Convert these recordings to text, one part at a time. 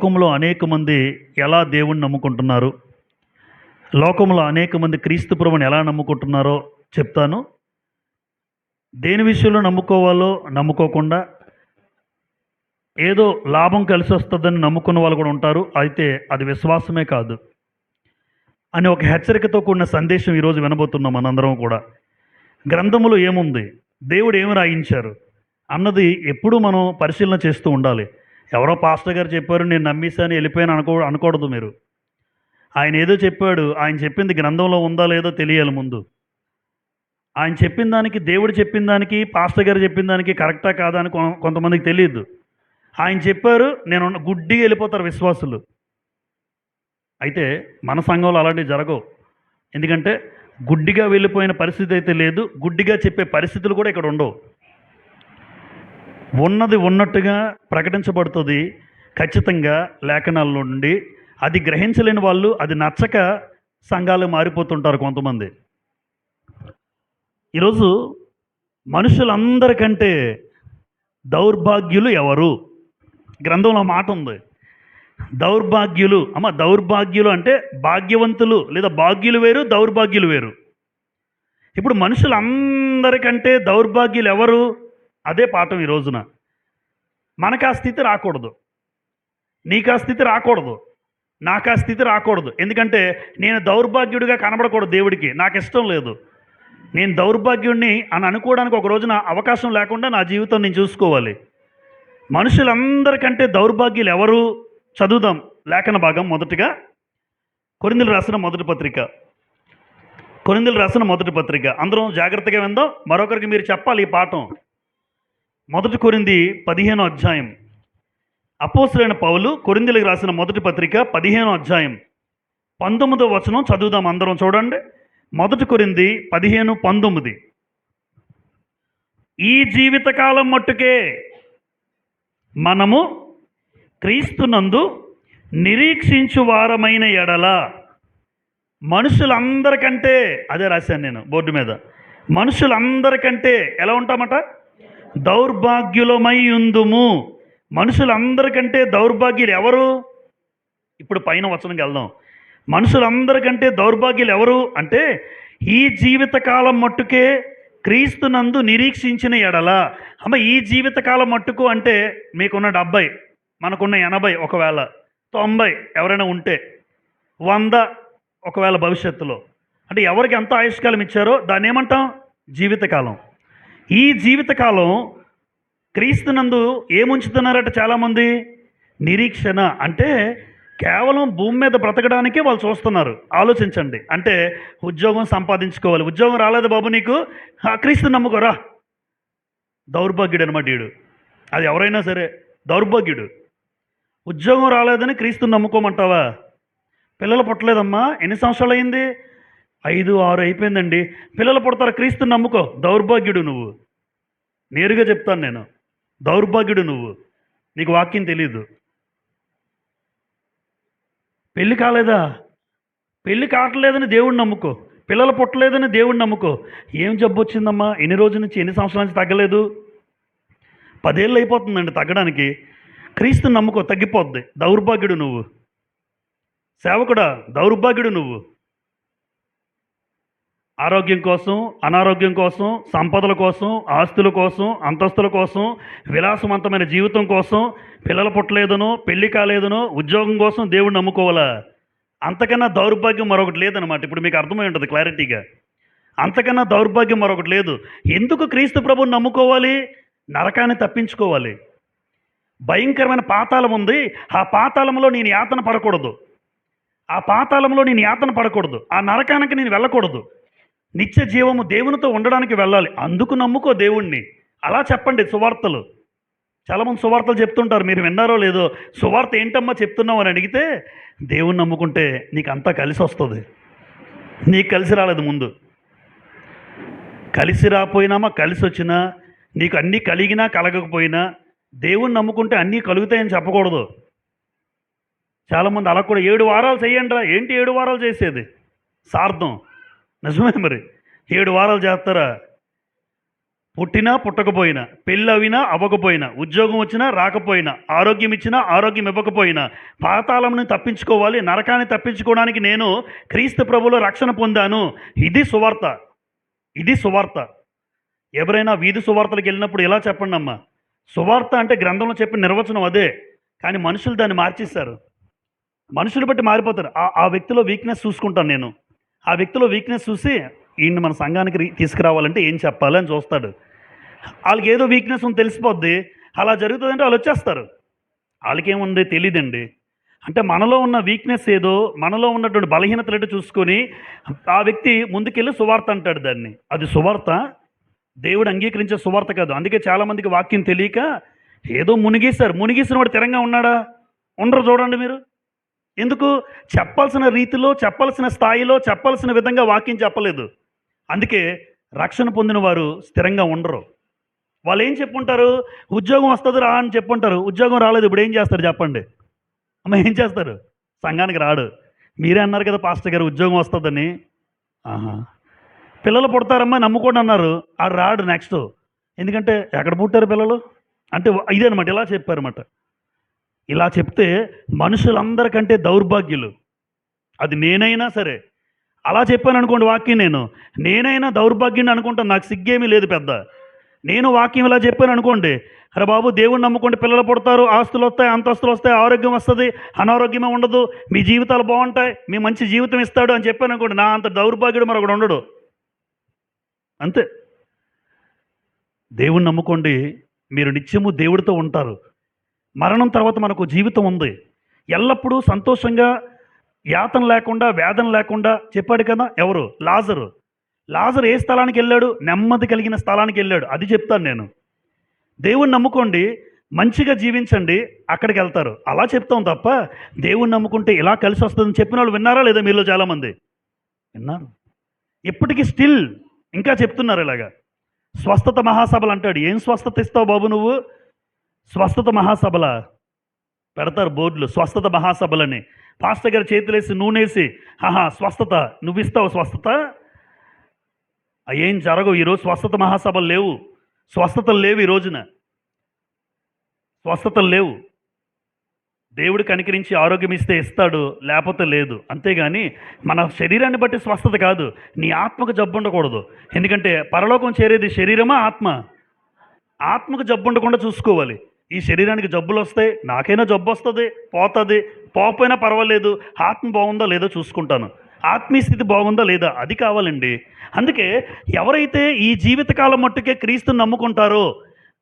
లోకంలో అనేక మంది ఎలా దేవుణ్ణి నమ్ముకుంటున్నారు, లోకంలో అనేక మంది క్రీస్తు ప్రభువుని ఎలా నమ్ముకుంటున్నారో చెప్తాను. దేని విషయంలో నమ్ముకోవాలో నమ్ముకోకుండా ఏదో లాభం కలిసి వస్తుందని నమ్ముకున్న వాళ్ళు కూడా ఉంటారు. అయితే అది విశ్వాసమే కాదు అని ఒక హెచ్చరికతో కూడిన సందేశం ఈరోజు వినబోతున్నాం మనందరం కూడా. గ్రంథములో ఏముంది, దేవుడు ఏమి రాయించారు అన్నది ఎప్పుడూ మనం పరిశీలన చేస్తూ ఉండాలి. ఎవరో పాస్టర్ గారు చెప్పారు నేను నమ్మేశాను వెళ్ళిపోయాను అనకూడదు మీరు. ఆయన ఏదో చెప్పాడు, ఆయన చెప్పింది గ్రంథంలో ఉందా లేదో తెలియాలి ముందు. ఆయన చెప్పిన దానికి, దేవుడు చెప్పిన దానికి, పాస్టర్ గారు చెప్పిన దానికి కరెక్టా కాదా అని కొంతమందికి తెలియదు. ఆయన చెప్పారు, నేను గుడ్డిగా వెళ్ళిపోతారు విశ్వాసులు. అయితే మన సంఘంలో అలాంటివి జరగవు. ఎందుకంటే గుడ్డిగా వెళ్ళిపోయిన పరిస్థితి అయితే లేదు, గుడ్డిగా చెప్పే పరిస్థితులు కూడా ఇక్కడ ఉండవు. ఉన్నది ఉన్నట్టుగా ప్రకటించబడుతుంది ఖచ్చితంగా లేఖనాల నుండి. అది గ్రహించలేని వాళ్ళు, అది నచ్చక సంఘాలు మారిపోతుంటారు కొంతమంది. ఈరోజు మనుషులందరికంటే దౌర్భాగ్యులు ఎవరు? గ్రంథంలో మాట ఉంది, దౌర్భాగ్యులు. దౌర్భాగ్యులు అంటే భాగ్యవంతులు లేదా భాగ్యులు వేరు, దౌర్భాగ్యులు వేరు. ఇప్పుడు మనుషులందరికంటే దౌర్భాగ్యులు ఎవరు? అదే పాఠం ఈ రోజున. మనకు ఆ స్థితి రాకూడదు, నీకు ఆ స్థితి రాకూడదు, నాకు ఆ స్థితి రాకూడదు. ఎందుకంటే నేను దౌర్భాగ్యుడిగా కనబడకూడదు దేవుడికి, నాకు ఇష్టం లేదు. నేను దౌర్భాగ్యుడిని అని అనుకోవడానికి ఒక రోజున అవకాశం లేకుండా నా జీవితం నేను చూసుకోవాలి. మనుషులందరికంటే దౌర్భాగ్యులు ఎవరు? చదువుదాం లేఖన భాగం. మొదటిగా కొరింథీయులకు రాసిన మొదటి పత్రిక. అందరం జాగ్రత్తగా విందాం, మరొకరికి మీరు చెప్పాలి ఈ పాఠం. 1 కొరింథీ 15వ అధ్యాయం. అపోస్తలుడైన పౌలు కొరింథీయులకు రాసిన మొదటి పత్రిక 15వ అధ్యాయం 19వ వచనం చదువుదాం అందరం. చూడండి, 1 కొరింథీ 15:19. ఈ జీవితకాలం మట్టుకే మనము క్రీస్తునందు నిరీక్షించు వారమైన ఎడల మనుషులందరికంటే, అదే రాశాను నేను బోర్డు మీద, మనుషులందరికంటే ఎలా ఉంటామట? దౌర్భాగ్యులమై ఉందుము. మనుషులందరికంటే దౌర్భాగ్యులు ఎవరు? ఇప్పుడు పైన వచనంకి వెళ్దాం. మనుషులందరికంటే దౌర్భాగ్యులు ఎవరు అంటే, ఈ జీవితకాలం మట్టుకే క్రీస్తునందు నిరీక్షించిన ఎడల. ఈ జీవితకాలం మట్టుకు అంటే మీకున్న 70, మనకున్న 80, ఒకవేళ 90 ఎవరైనా ఉంటే, 100 ఒకవేళ భవిష్యత్తులో, అంటే ఎవరికి ఎంత ఆయుష్కాలం ఇచ్చారో దాన్ని ఏమంటాం? జీవితకాలం. ఈ జీవితకాలం క్రీస్తునందు ఏముంచుతున్నారట చాలామంది? నిరీక్షణ. అంటే కేవలం భూమి మీద బ్రతకడానికే వాళ్ళు చూస్తున్నారు. ఆలోచించండి. అంటే ఉద్యోగం సంపాదించుకోవాలి, ఉద్యోగం రాలేదు బాబు నీకు, క్రీస్తు నమ్ముకోరా. దౌర్భాగ్యుడు అనమాట వీడు. అది ఎవరైనా సరే దౌర్భాగ్యుడు. ఉద్యోగం రాలేదని క్రీస్తుని నమ్ముకోమంటావా? పిల్లలు పుట్టలేదమ్మా, ఎన్ని సంవత్సరాలు అయింది? 5, 6 అయిపోయిందండి. పిల్లలు పుడతారు, క్రీస్తుని నమ్ముకో. దౌర్భాగ్యుడు నువ్వు. నేరుగా చెప్తాను నేను, దౌర్భాగ్యుడు నువ్వు. నీకు వాక్యం తెలీదు. పెళ్ళి కాలేదా? పెళ్ళి కావట్లేదని దేవుడిని నమ్ముకో. పిల్లలు పుట్టలేదని దేవుడిని నమ్ముకో. ఏం జబ్బు వచ్చిందమ్మా? ఎన్ని రోజుల నుంచి, ఎన్ని సంవత్సరాల నుంచి తగ్గలేదు? 10 ఏళ్ళు అయిపోతుందండి తగ్గడానికి. క్రీస్తుని నమ్ముకో, తగ్గిపోద్ది. దౌర్భాగ్యుడు నువ్వు. సేవకుడా, దౌర్భాగ్యుడు నువ్వు. ఆరోగ్యం కోసం, అనారోగ్యం కోసం, సంపదల కోసం, ఆస్తుల కోసం, అంతస్తుల కోసం, విలాసవంతమైన జీవితం కోసం, పిల్లలు పుట్టలేదనో, పెళ్లి కాలేదనో, ఉద్యోగం కోసం దేవుడిని నమ్ముకోవాలా? అంతకన్నా దౌర్భాగ్యం మరొకటి లేదనమాట. ఇప్పుడు మీకు అర్థమై ఉంటుంది క్లారిటీగా. అంతకన్నా దౌర్భాగ్యం మరొకటి లేదు. ఎందుకు క్రీస్తు ప్రభువుని నమ్ముకోవాలి? నరకాన్ని తప్పించుకోవాలి. భయంకరమైన పాతాళం ఉంది, ఆ పాతాళంలో నేను యాతన పడకూడదు. ఆ నరకానికి నేను వెళ్ళకూడదు. నిత్య జీవము దేవునితో ఉండడానికి వెళ్ళాలి. అందుకు నమ్ముకో దేవుణ్ణి. అలా చెప్పండి సువార్తలు. చాలామంది సువార్తలు చెప్తుంటారు, మీరు విన్నారో లేదో. సువార్త ఏంటమ్మా చెప్తున్నావు అని అడిగితే, దేవుణ్ణి నమ్ముకుంటే నీకు అంతా కలిసి వస్తుంది. నీకు కలిసి రాలేదు ముందు. కలిసి రాపోయినామా, కలిసి వచ్చినా, నీకు అన్నీ కలిగినా కలగకపోయినా, దేవుణ్ణి నమ్ముకుంటే అన్నీ కలుగుతాయని చెప్పకూడదు. చాలామంది అలా కూడా 7 వారాలు చేయండి రా. ఏంటి 7 వారాలు చేసేది? సార్థం. నిజమే మరి, 7 వారాలు చేస్తారా? పుట్టినా పుట్టకపోయినా, పెళ్ళి అవినా అవ్వకపోయినా, ఉద్యోగం వచ్చినా రాకపోయినా, ఆరోగ్యం ఇచ్చినా ఆరోగ్యం ఇవ్వకపోయినా, పాతాళంని తప్పించుకోవాలి, నరకాన్ని తప్పించుకోవడానికి నేను క్రీస్తు ప్రభువులో రక్షణ పొందాను. ఇది సువార్త. ఇది సువార్త. ఎవరైనా వీధి సువార్తలకు వెళ్ళినప్పుడు ఇలా చెప్పండి అమ్మా, సువార్త అంటే గ్రంథంలో చెప్పిన నిర్వచనం అదే, కానీ మనుషులు దాన్ని మార్చేశారు. మనుషులు బట్టి మారిపోతారు. ఆ వ్యక్తిలో వీక్నెస్ చూసుకుంటాను నేను. ఆ వ్యక్తిలో వీక్నెస్ చూసి ఈయన్ని మన సంఘానికి తీసుకురావాలంటే ఏం చెప్పాలి అని చూస్తాడు. వాళ్ళకి ఏదో వీక్నెస్ ఉంది తెలిసిపోద్ది. అలా జరుగుతుందంటే వాళ్ళు వచ్చేస్తారు. వాళ్ళకేముంది తెలియదండి. అంటే మనలో ఉన్న వీక్నెస్ ఏదో, మనలో ఉన్నటువంటి బలహీనతలు ఏంటో చూసుకొని ఆ వ్యక్తి ముందుకెళ్ళి సువార్త అంటాడు దాన్ని. అది సువార్త, దేవుడు అంగీకరించే సువార్త కాదు. అందుకే చాలామందికి వాక్యం తెలియక ఏదో మునిగేశారు. మునిగేసిన వాడు స్థిరంగా ఉన్నాడా? ఉండరు. చూడండి మీరు. ఎందుకు? చెప్పాల్సిన రీతిలో, చెప్పాల్సిన స్థాయిలో, చెప్పాల్సిన విధంగా వాక్యం చెప్పలేదు. అందుకే రక్షణ పొందిన వారు స్థిరంగా ఉండరు. వాళ్ళు ఏం చెప్పుంటారు? ఉద్యోగం వస్తుంది రా అని చెప్పుంటారు. ఉద్యోగం రాలేదు, ఇప్పుడు ఏం చేస్తారు చెప్పండి? అమ్మ ఏం చేస్తారు? సంఘానికి రాడు. మీరే అన్నారు కదా పాస్టర్ గారు ఉద్యోగం వస్తుందని. ఆహా, పిల్లలు పుడతారమ్మా నమ్ముకోండి అన్నారు. ఆడు రాడు నెక్స్ట్. ఎందుకంటే ఎక్కడ పుట్టారు పిల్లలు అంటే ఇదే అనమాట. ఇలా చెప్పారన్నమాట. ఇలా చెప్తే మనుషులందరికంటే దౌర్భాగ్యులు. అది నేనైనా సరే అలా చెప్పాను అనుకోండి వాక్యం, నేనైనా దౌర్భాగ్యుని అనుకుంటాను. నాకు సిగ్గేమీ లేదు పెద్ద. నేను వాక్యం ఇలా చెప్పాను అనుకోండి, అరే బాబు దేవుణ్ణి నమ్ముకోండి, పిల్లలు పుడతారు, ఆస్తులు వస్తాయి, అంతస్తులు వస్తాయి, ఆరోగ్యం వస్తుంది, అనారోగ్యమే ఉండదు, మీ జీవితాలు బాగుంటాయి, మీ మంచి జీవితం ఇస్తాడు అని చెప్పాను అనుకోండి, నా అంత దౌర్భాగ్యుడు మరొకడు ఉండడు. అంతే. దేవుణ్ణి నమ్ముకోండి, మీరు నిత్యము దేవుడితో ఉంటారు. మరణం తర్వాత మనకు జీవితం ఉంది. ఎల్లప్పుడూ సంతోషంగా, యాతన లేకుండా, వేదన లేకుండా చెప్పాడు కదా ఎవరు? లాజరు. లాజరు ఏ స్థలానికి వెళ్ళాడు? నెమ్మది కలిగిన స్థలానికి వెళ్ళాడు. అది చెప్తాను నేను. దేవుణ్ణి నమ్ముకోండి, మంచిగా జీవించండి, అక్కడికి వెళ్తారు. అలా చెప్తాం తప్ప దేవుణ్ణి నమ్ముకుంటే ఇలా కలిసి వస్తుందని చెప్పిన వాళ్ళు విన్నారా లేదా? మీలో చాలామంది విన్నారు. ఇప్పటికీ స్టిల్ ఇంకా చెప్తున్నారు ఇలాగా. స్వస్థత మహాసభలు అంటాడు. ఏం స్వస్థత ఇస్తావు బాబు నువ్వు? స్వస్థత మహాసభల పెడతారు బోర్డులు, స్వస్థత మహాసభలని. పాస్టర్ గారు చేతులేసి నూనెసి, స్వస్థత నువ్వు ఇస్తావు స్వస్థత? ఏం జరగవు. ఈరోజు స్వస్థత మహాసభలు లేవు, స్వస్థతలు లేవు. ఈ రోజున స్వస్థతలు లేవు. దేవుడు కనికరించి ఆరోగ్యం ఇస్తే ఇస్తాడు, లేకపోతే లేదు. అంతేగాని మన శరీరాన్ని బట్టి స్వస్థత కాదు. నీ ఆత్మకు జబ్బు ఉండకూడదు. ఎందుకంటే పరలోకం చేరేది శరీరమా ఆత్మ? ఆత్మకు జబ్బు ఉండకుండా చూసుకోవాలి. ఈ శరీరానికి జబ్బులు వస్తాయి, నాకైనా జబ్బు వస్తుంది, పోతుంది, పోకపోయినా పర్వాలేదు, ఆత్మ బాగుందా లేదో చూసుకుంటాను, ఆత్మీయ స్థితి బాగుందా లేదా అది కావాలండి. అందుకే ఎవరైతే ఈ జీవితకాలం మట్టుకే క్రీస్తుని నమ్ముకుంటారో,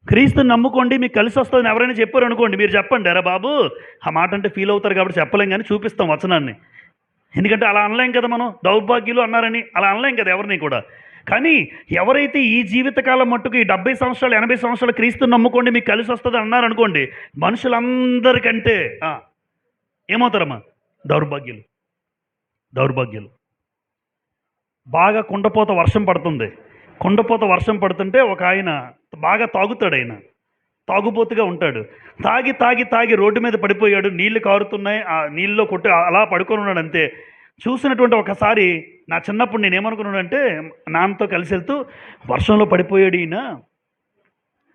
క్రీస్తుని నమ్ముకోండి మీకు కలిసి వస్తుందని ఎవరైనా చెప్పారు అనుకోండి, మీరు చెప్పండి, అరే బాబు ఆ మాట అంటే ఫీల్ అవుతారు కాబట్టి చెప్పలేం, కానీ చూపిస్తాం వచనాన్ని. ఎందుకంటే అలా అనలేం కదా మనం, దౌర్భాగ్యులు అన్నారని అలా అనలేం కదా ఎవరిని కూడా. కానీ ఎవరైతే ఈ జీవితకాలం మట్టుకు ఈ 70 సంవత్సరాలు 80 సంవత్సరాలు క్రీస్తుని నమ్ముకోండి మీకు కలిసి వస్తుంది అన్నారు అనుకోండి, మనుషులందరికంటే ఏమవుతారమ్మా? దౌర్భాగ్యులు. దౌర్భాగ్యులు. బాగా కుండపోత వర్షం పడుతుంది. కుండపోత వర్షం పడుతుంటే ఒక ఆయన బాగా తాగుతాడు. ఆయన తాగుబోతుగా ఉంటాడు. తాగి తాగి తాగి రోడ్డు మీద పడిపోయాడు. నీళ్లు కారుతున్నాయి, ఆ నీళ్ళలో కొట్టి అలా పడుకొని ఉన్నాడు. అంతే. చూసినటువంటి ఒకసారి నా చిన్నప్పుడు నేనేమనుకున్నానంటే, నాన్నతో కలిసి వెళ్తూ వర్షంలో పడిపోయాడు ఈయన.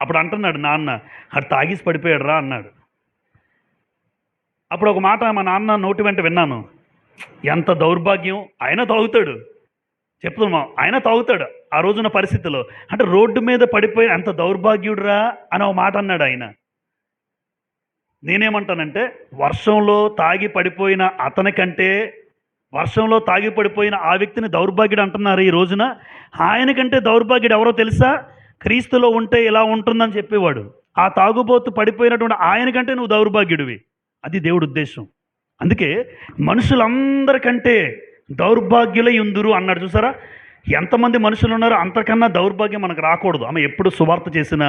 అప్పుడు అంటున్నాడు నాన్న, అటు తాగేసి పడిపోయాడు రా అన్నాడు. అప్పుడు ఒక మాట మా నాన్న నోటి వెంట విన్నాను, ఎంత దౌర్భాగ్యం, ఆయన తాగుతాడు. చెప్తున్నాం, ఆయన తాగుతాడు ఆ రోజున పరిస్థితిలో. అంటే రోడ్డు మీద పడిపోయి అంత దౌర్భాగ్యుడురా అని ఒక మాట అన్నాడు ఆయన. నేనేమంటానంటే, వర్షంలో తాగి పడిపోయిన అతనికంటే, వర్షంలో తాగి పడిపోయిన ఆ వ్యక్తిని దౌర్భాగ్యుడు అంటున్నారు ఈ రోజున. ఆయనకంటే దౌర్భాగ్యుడు ఎవరో తెలుసా? క్రీస్తులో ఉంటే ఇలా ఉంటుందని చెప్పేవాడు. ఆ తాగుబోతు పడిపోయినటువంటి ఆయనకంటే నువ్వు దౌర్భాగ్యుడివి. అది దేవుడి ఉద్దేశం. అందుకే మనుషులందరికంటే దౌర్భాగ్యులై ఉందురు అన్నాడు. చూసారా ఎంతమంది మనుషులు ఉన్నారో అంతకన్నా దౌర్భాగ్యం మనకు రాకూడదు. ఆమె ఎప్పుడు సువార్త చేసినా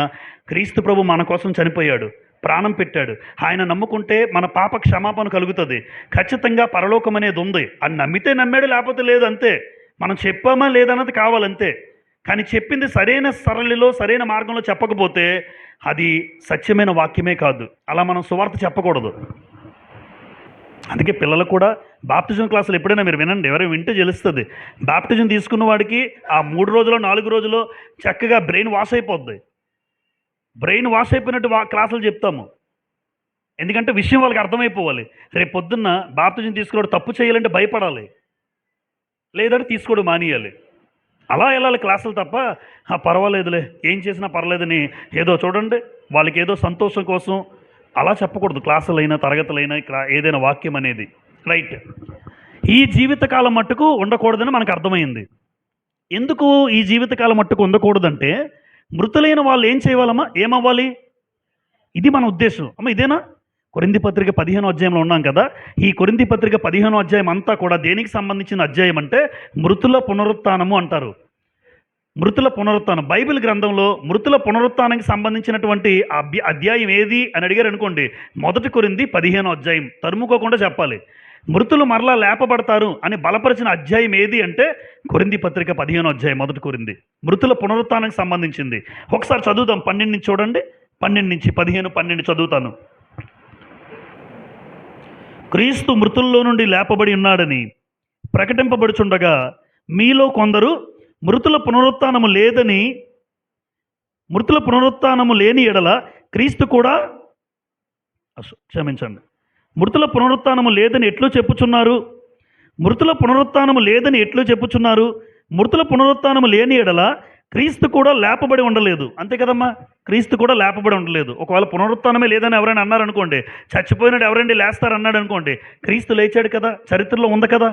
క్రీస్తు ప్రభు మన కోసం చనిపోయాడు, ప్రాణం పెట్టాడు. ఆయన నమ్ముకుంటే మన పాప క్షమాపణ కలుగుతుంది. ఖచ్చితంగా పరలోకం అనేది ఉంది. అది నమ్మితే నమ్మాడు, లేకపోతే లేదు, అంతే. మనం చెప్పామా లేదన్నది కావాలంతే. కానీ చెప్పింది సరైన సరళిలో సరైన మార్గంలో చెప్పకపోతే అది సత్యమైన వాక్యమే కాదు. అలా మనం సువార్త చెప్పకూడదు. అందుకే పిల్లలు కూడా బాప్టిజం క్లాసులు ఎప్పుడైనా మీరు వినండి, ఎవరైనా వింటే తెలుస్తుంది. బాప్టిజం తీసుకున్న వాడికి ఆ 3 రోజులో 4 రోజులో చక్కగా బ్రెయిన్ వాష్ అయిపోద్ది. బ్రెయిన్ వాష్ అయిపోయినట్టు క్లాసులు చెప్తాము. ఎందుకంటే విషయం వాళ్ళకి అర్థమైపోవాలి. రేపు పొద్దున్న బాప్టిజం తీసుకున్నాడు తప్పు చేయాలంటే భయపడాలి, లేదంటే తీసుకోవడం మానేయాలి. అలా వెళ్ళాలి క్లాసులు తప్ప పర్వాలేదులే ఏం చేసినా పర్లేదని ఏదో చూడండి వాళ్ళకి ఏదో సంతోషం కోసం అలా చెప్పకూడదు. క్లాసులైనా తరగతులైనా ఇక్కడ ఏదైనా వాక్యం అనేది రైట్. ఈ జీవితకాలం మట్టుకు ఉండకూడదని మనకు అర్థమైంది. ఎందుకు ఈ జీవితకాలం మట్టుకు ఉండకూడదంటే మృతులైన వాళ్ళు ఏం చేయాలమ్మా, ఏమవ్వాలి, ఇది మన ఉద్దేశం. అమ్మ ఇదేనా? కొరింథీ పత్రిక 15వ అధ్యాయంలో ఉన్నాం కదా. ఈ కొరింథీ పత్రిక 15వ అధ్యాయం అంతా కూడా దేనికి సంబంధించిన అధ్యాయం అంటే మృతుల పునరుత్థానము అంటారు. మృతుల పునరుత్థానం బైబిల్ గ్రంథంలో మృతుల పునరుత్థానానికి సంబంధించినటువంటి అధ్యాయం ఏది అని అడిగారు అనుకోండి, 1 కొరింథీ 15వ అధ్యాయం. తరుముకోకుండా చెప్పాలి. మృతులు మరలా లేపబడతారు అని బలపరిచిన అధ్యాయం ఏది అంటే కొరింథీ పత్రిక 15వ అధ్యాయం 1 కొరింథీ. మృతుల పునరుత్థానానికి సంబంధించింది. ఒకసారి చదువుదాం, 12 నుంచి చూడండి. 12 నుంచి 15, 12 చదువుతాను. క్రీస్తు మృతుల్లో నుండి లేపబడి ఉన్నాడని ప్రకటింపబడుచుండగా మీలో కొందరు మృతుల పునరుత్థానము లేని ఎడల క్రీస్తు కూడా క్షమించండి మృతుల పునరుత్థానము లేదని ఎట్లు చెప్పుచున్నారు? మృతుల పునరుత్థానము లేదని ఎట్లు చెప్పుచున్నారు? మృతుల పునరుత్థానము లేని ఎడల క్రీస్తు కూడా లేపబడి ఉండలేదు. అంతే కదమ్మా, క్రీస్తు కూడా లేపబడి ఉండలేదు. ఒకవేళ పునరుత్థానమే లేదని ఎవరైనా అన్నారనుకోండి, చచ్చిపోయినాడు ఎవరండి లేస్తారన్నాడు అనుకోండి, క్రీస్తు లేచాడు కదా, చరిత్రలో ఉంది కదా.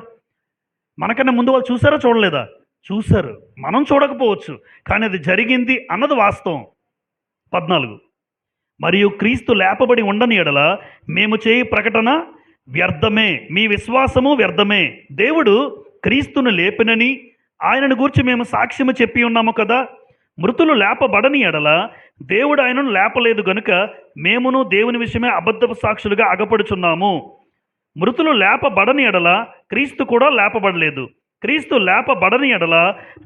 మనకన్నా ముందు వాళ్ళు చూసారా చూడలేదా? చూశారు. మనం చూడకపోవచ్చు, కానీ అది జరిగింది అన్నది వాస్తవం. 14 మరియు క్రీస్తు లేపబడి ఉండని ఎడల మేము చేయి ప్రకటన వ్యర్థమే, మీ విశ్వాసము వ్యర్థమే. దేవుడు క్రీస్తును లేపినని ఆయనను గూర్చి మేము సాక్ష్యము చెప్పి ఉన్నాము కదా. మృతులు లేపబడని ఎడల దేవుడు ఆయనను లేపలేదు గనుక మేమును దేవుని విషయమే అబద్ధపు సాక్షులుగా అగపడుచున్నాము. మృతులు లేపబడని ఎడల క్రీస్తు కూడా లేపబడలేదు. క్రీస్తు లేపబడని ఎడల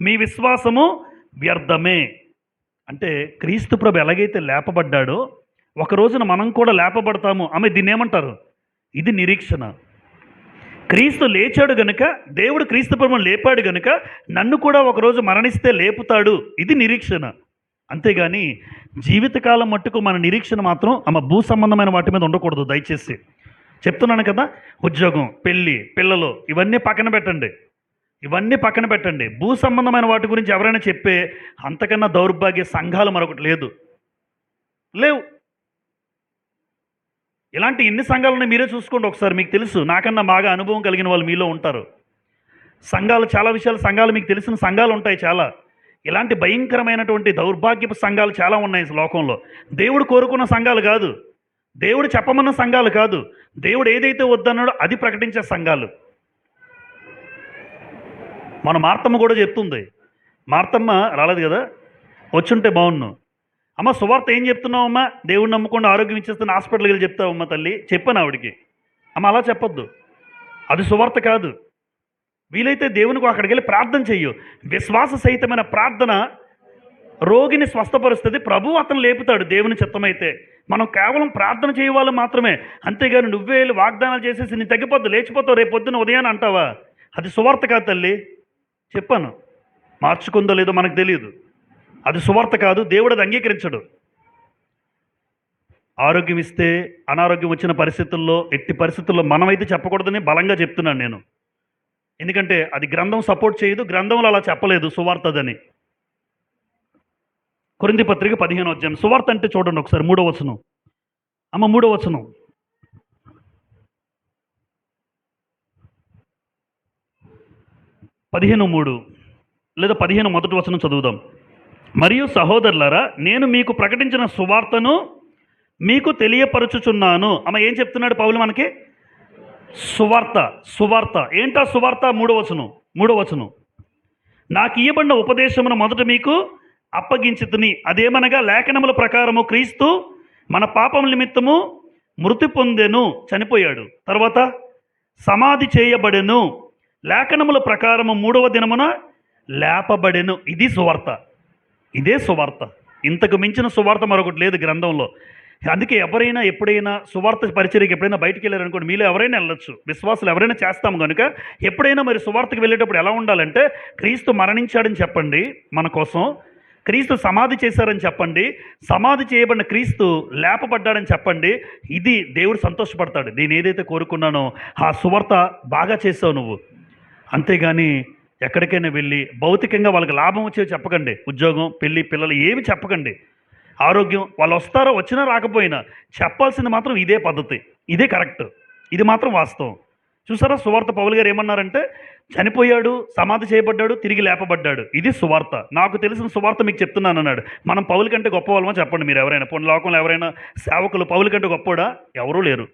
మీ విశ్వాసము వ్యర్థమే. అంటే క్రీస్తు ప్రభు ఎలాగైతే లేపబడ్డాడో ఒక రోజున మనం కూడా లేపబడతాము. దీన్ని ఏమంటారు? ఇది నిరీక్షణ. క్రీస్తు లేచాడు గనుక, దేవుడు క్రీస్తు ప్రభువును లేపాడు గనుక నన్ను కూడా ఒకరోజు మరణిస్తే లేపుతాడు. ఇది నిరీక్షణ. అంతేగాని జీవితకాలం మట్టుకు మన నిరీక్షణ మాత్రం భూ సంబంధమైన వాటి మీద ఉండకూడదు. దయచేసి చెప్తున్నాను కదా. ఉద్యోగం, పెళ్ళి, పిల్లలు ఇవన్నీ పక్కన పెట్టండి. భూ సంబంధమైన వాటి గురించి ఎవరైనా చెప్పే అంతకన్నా దౌర్భాగ్య సంఘాలు మరొకటి లేవు. ఇలాంటి ఎన్ని సంఘాలు ఉన్నాయి మీరే చూసుకోండి ఒకసారి. మీకు తెలుసు, నాకన్నా బాగా అనుభవం కలిగిన వాళ్ళు మీలో ఉంటారు. సంఘాలు చాలా విషయాలు, సంఘాలు మీకు తెలిసిన సంఘాలు ఉంటాయి చాలా. ఇలాంటి భయంకరమైనటువంటి దౌర్భాగ్యపు సంఘాలు చాలా ఉన్నాయి లోకంలో. దేవుడు కోరుకున్న సంఘాలు కాదు, దేవుడు చెప్పమన్న సంఘాలు కాదు, దేవుడు ఏదైతే వద్దన్నాడో అది ప్రకటించే సంఘాలు. మన మార్తమ్మ కూడా చెప్తుంది. మార్తమ్మ రాలేదు కదా, వచ్చుంటే బాగున్నావు. అమ్మ సువార్త ఏం చెప్తున్నావమ్మా? దేవుడిని నమ్ముకుండా ఆరోగ్యం ఇచ్చేస్తున్న హాస్పిటల్కి వెళ్ళి చెప్తావమ్మా తల్లి. చెప్పాను ఆవిడికి, అలా చెప్పొద్దు, అది సువార్త కాదు. వీలైతే దేవునికి అక్కడికి వెళ్ళి ప్రార్థన చెయ్యు. విశ్వాస సహితమైన ప్రార్థన రోగిని స్వస్థపరుస్తుంది. ప్రభు అతను లేపుతాడు దేవుని చిత్తమైతే. మనం కేవలం ప్రార్థన చేయవాళ్ళు మాత్రమే. అంతేగాని నువ్వే వెళ్ళి వాగ్దానాలు చేసేసి నీ తగ్గిపోద్దు, లేచిపోతావు రేపు పొద్దున ఉదయాన్ని అంటావా? అది సువార్త కాదు తల్లి. చెప్పాను, మార్చుకుందో లేదో మనకు తెలియదు. అది సువార్త కాదు, దేవుడు అది అంగీకరించడు. ఆరోగ్యం ఇస్తే అనారోగ్యం వచ్చిన పరిస్థితుల్లో ఎట్టి పరిస్థితుల్లో మనమైతే చెప్పకూడదని బలంగా చెప్తున్నాను నేను. ఎందుకంటే అది గ్రంథం సపోర్ట్ చేయదు, గ్రంథంలో అలా చెప్పలేదు సువార్తదని. కొరింథీ పత్రిక 15వ అధ్యాయం. సువార్త అంటే చూడండి ఒకసారి 3వ వచనం. 3వ వచనం. పదిహేను 3 లేదా 15 మొదటి వచనం చదువుదాం. మరియు సహోదరులారా, నేను మీకు ప్రకటించిన సువార్తను మీకు తెలియపరచుచున్నాను. ఏం చెప్తున్నాడు పౌలు మనకి? సువార్త. ఏంటా సువార్త? 3వ వచనం. నాకు ఇయ్యబడిన ఉపదేశమును మొదట మీకు అప్పగించితిని. అదేమనగా లేఖనముల ప్రకారము క్రీస్తు మన పాపం నిమిత్తము మృతి పొందెను, చనిపోయాడు. తర్వాత సమాధి చేయబడెను, లేఖనముల ప్రకారము 3వ దినమున లేపబడెను. ఇది సువార్త. ఇదే సువార్త. ఇంతకు మించిన సువార్త మరొకటి లేదు గ్రంథంలో. అందుకే ఎవరైనా ఎప్పుడైనా సువార్త పరిచర్యకి ఎప్పుడైనా బయటికి వెళ్ళారనుకోండి, మీలో ఎవరైనా వెళ్ళొచ్చు, విశ్వాసులు ఎవరైనా చేస్తాం కనుక ఎప్పుడైనా మరి సువార్తకి వెళ్ళేటప్పుడు ఎలా ఉండాలంటే, క్రీస్తు మరణించాడని చెప్పండి మన కోసం, క్రీస్తు సమాధి చేశారని చెప్పండి, సమాధి చేయబడిన క్రీస్తు లేపబడ్డాడని చెప్పండి. ఇది దేవుడు సంతోషపడతాడు. నేను ఏదైతే కోరుకున్నానో ఆ సువార్త బాగా చేసావు నువ్వు. అంతేగాని ఎక్కడికైనా వెళ్ళి భౌతికంగా వాళ్ళకి లాభం వచ్చేవి చెప్పకండి. ఉద్యోగం, పెళ్ళి, పిల్లలు ఏమి చెప్పకండి. ఆరోగ్యం, వాళ్ళు వస్తారో వచ్చినా రాకపోయినా చెప్పాల్సింది మాత్రం ఇదే పద్ధతి, ఇదే కరెక్ట్, ఇది మాత్రం వాస్తవం. చూసారా సువార్త పౌలు గారు ఏమన్నారంటే, చనిపోయాడు, సమాధి చేయబడ్డాడు, తిరిగి లేపబడ్డాడు, ఇది సువార్త. నాకు తెలిసిన సువార్త మీకు చెప్తున్నాను అన్నాడు. మనం పౌలు కంటే గొప్ప వాళ్ళమో చెప్పండి మీరు ఎవరైనా. పోనీ లోకంలో ఎవరైనా సేవకులు పౌలు కంటే గొప్పడా? ఎవరూ లేరు.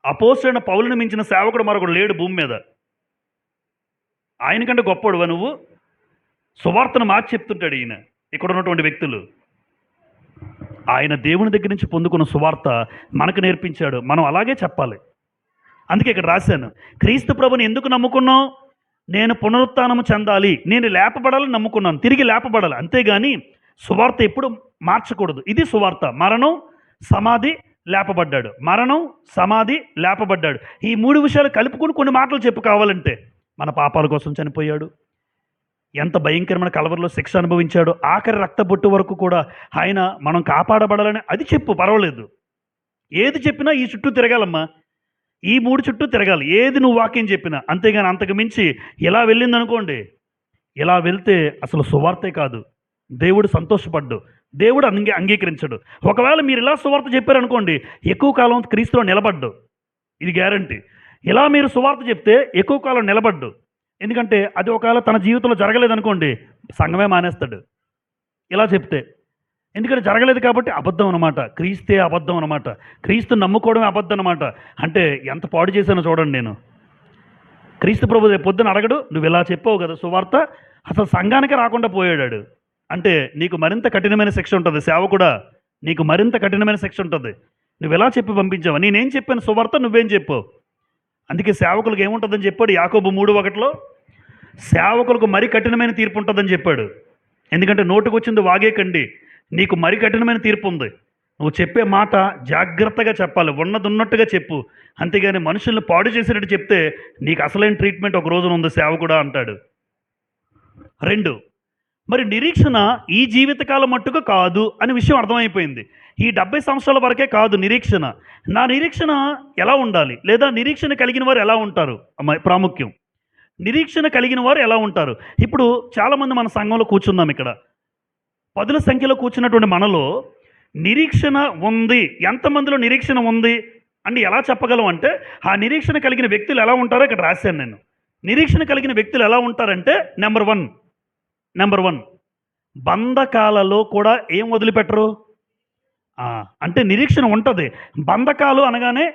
అపోస్తలుడైన పౌలుని మించిన సేవకుడు మరొకడు లేడు భూమి మీద. ఆయన కంటే గొప్పడువా నువ్వు? సువార్తను మార్చి చెప్తుంటాడు ఈయన. ఇక్కడ ఉన్నటువంటి వ్యక్తులు ఆయన దేవుని దగ్గర నుంచి పొందుకున్న సువార్త మనకు నేర్పించాడు, మనం అలాగే చెప్పాలి. అందుకే ఇక్కడ రాశాను, క్రీస్తు ప్రభుని ఎందుకు నమ్ముకున్నావు? నేను పునరుత్థానము చెందాలి, నేను లేపబడాలని నమ్ముకున్నాను, తిరిగి లేపబడాలి. అంతేగాని సువార్త ఎప్పుడు మార్చకూడదు. ఇది సువార్త. మరణం, సమాధి, లేపబడ్డాడు. మరణం, సమాధి, లేపబడ్డాడు. ఈ మూడు విషయాలు కలుపుకుని కొన్ని మాటలు చెప్పు కావాలంటే. మన పాపాల కోసం చనిపోయాడు, ఎంత భయంకరమైన కలవరలో శిక్ష అనుభవించాడు, ఆఖరి రక్తబొట్టు వరకు కూడా ఆయన మనం కాపాడబడాలని అది చెప్పు, పర్వాలేదు. ఏది చెప్పినా ఈ చుట్టూ తిరగాలమ్మా, ఈ మూడు చుట్టూ తిరగాలి, ఏది నువ్వు వాక్యం చెప్పినా. అంతేగాని అంతకు మించి ఇలా వెళ్ళిందనుకోండి, ఇలా వెళ్తే అసలు సువార్తే కాదు, దేవుడు సంతోషపడ్డు, దేవుడు అంగీకరించడు. ఒకవేళ మీరు ఇలా సువార్త చెప్పారనుకోండి, ఎక్కువ కాలం క్రీస్తులో నిలబడ్డు, ఇది గ్యారంటీ. ఇలా మీరు సువార్త చెప్తే ఎక్కువ కాలం నిలబడ్డు. ఎందుకంటే అది ఒకవేళ తన జీవితంలో జరగలేదనుకోండి, సంఘమే మానేస్తాడు ఇలా చెప్తే. ఎందుకంటే జరగలేదు కాబట్టి అబద్ధం అనమాట, క్రీస్తే అబద్ధం అనమాట, క్రీస్తు నమ్ముకోవడమే అబద్ధం అనమాట. అంటే ఎంత పాడు చేశానో చూడండి నేను. క్రీస్తు ప్రభు రేపు పొద్దున అడగడు, నువ్వు ఇలా చెప్పావు కదా సువార్త, అసలు సంఘానికి రాకుండా పోయాడు అంటే నీకు మరింత కఠినమైన శిక్ష ఉంటుంది. సేవకుడా, నీకు మరింత కఠినమైన శిక్ష ఉంటుంది. నువ్వు ఎలా చెప్పి పంపించావు? నేనేం చెప్పాను సువార్త, నువ్వేం చెప్పావు? అందుకే సేవకులకు ఏముంటుందని చెప్పాడు యాకోబు 3:1, సేవకులకు మరి కఠినమైన తీర్పు ఉంటుందని చెప్పాడు. ఎందుకంటే నోటుకొచ్చింది వాగేకండి, నీకు మరి కఠినమైన తీర్పు ఉంది. నువ్వు చెప్పే మాట జాగ్రత్తగా చెప్పాలి, ఉన్నది ఉన్నట్టుగా చెప్పు. అంతేగాని మనుషుల్ని పాడు చేసినట్టు చెప్తే నీకు అసలైన ట్రీట్మెంట్ ఒక రోజున ఉంది సేవకుడా అంటాడు. 2, మరి నిరీక్షణ ఈ జీవితకాలం మట్టుకు కాదు అనే విషయం అర్థమైపోయింది. ఈ 70 సంవత్సరాల వరకే కాదు నిరీక్షణ. నా నిరీక్షణ ఎలా ఉండాలి, లేదా నిరీక్షణ కలిగిన వారు ఎలా ఉంటారు ప్రాముఖ్యం. నిరీక్షణ కలిగిన వారు ఎలా ఉంటారు? ఇప్పుడు చాలామంది మన సంఘంలో కూర్చున్నాం, ఇక్కడ 10ల సంఖ్యలో కూర్చున్నటువంటి మనలో నిరీక్షణ ఉంది. ఎంతమందిలో నిరీక్షణ ఉంది అని ఎలా చెప్పగలం అంటే, ఆ నిరీక్షణ కలిగిన వ్యక్తులు ఎలా ఉంటారో ఇక్కడ రాశాను నేను. నిరీక్షణ కలిగిన వ్యక్తులు ఎలా ఉంటారంటే, నెంబర్ వన్ బంధకాలలో కూడా ఏం వదిలిపెట్టరు. అంటే నిరీక్షణ ఉంటుంది. బంధకాలు అనగానే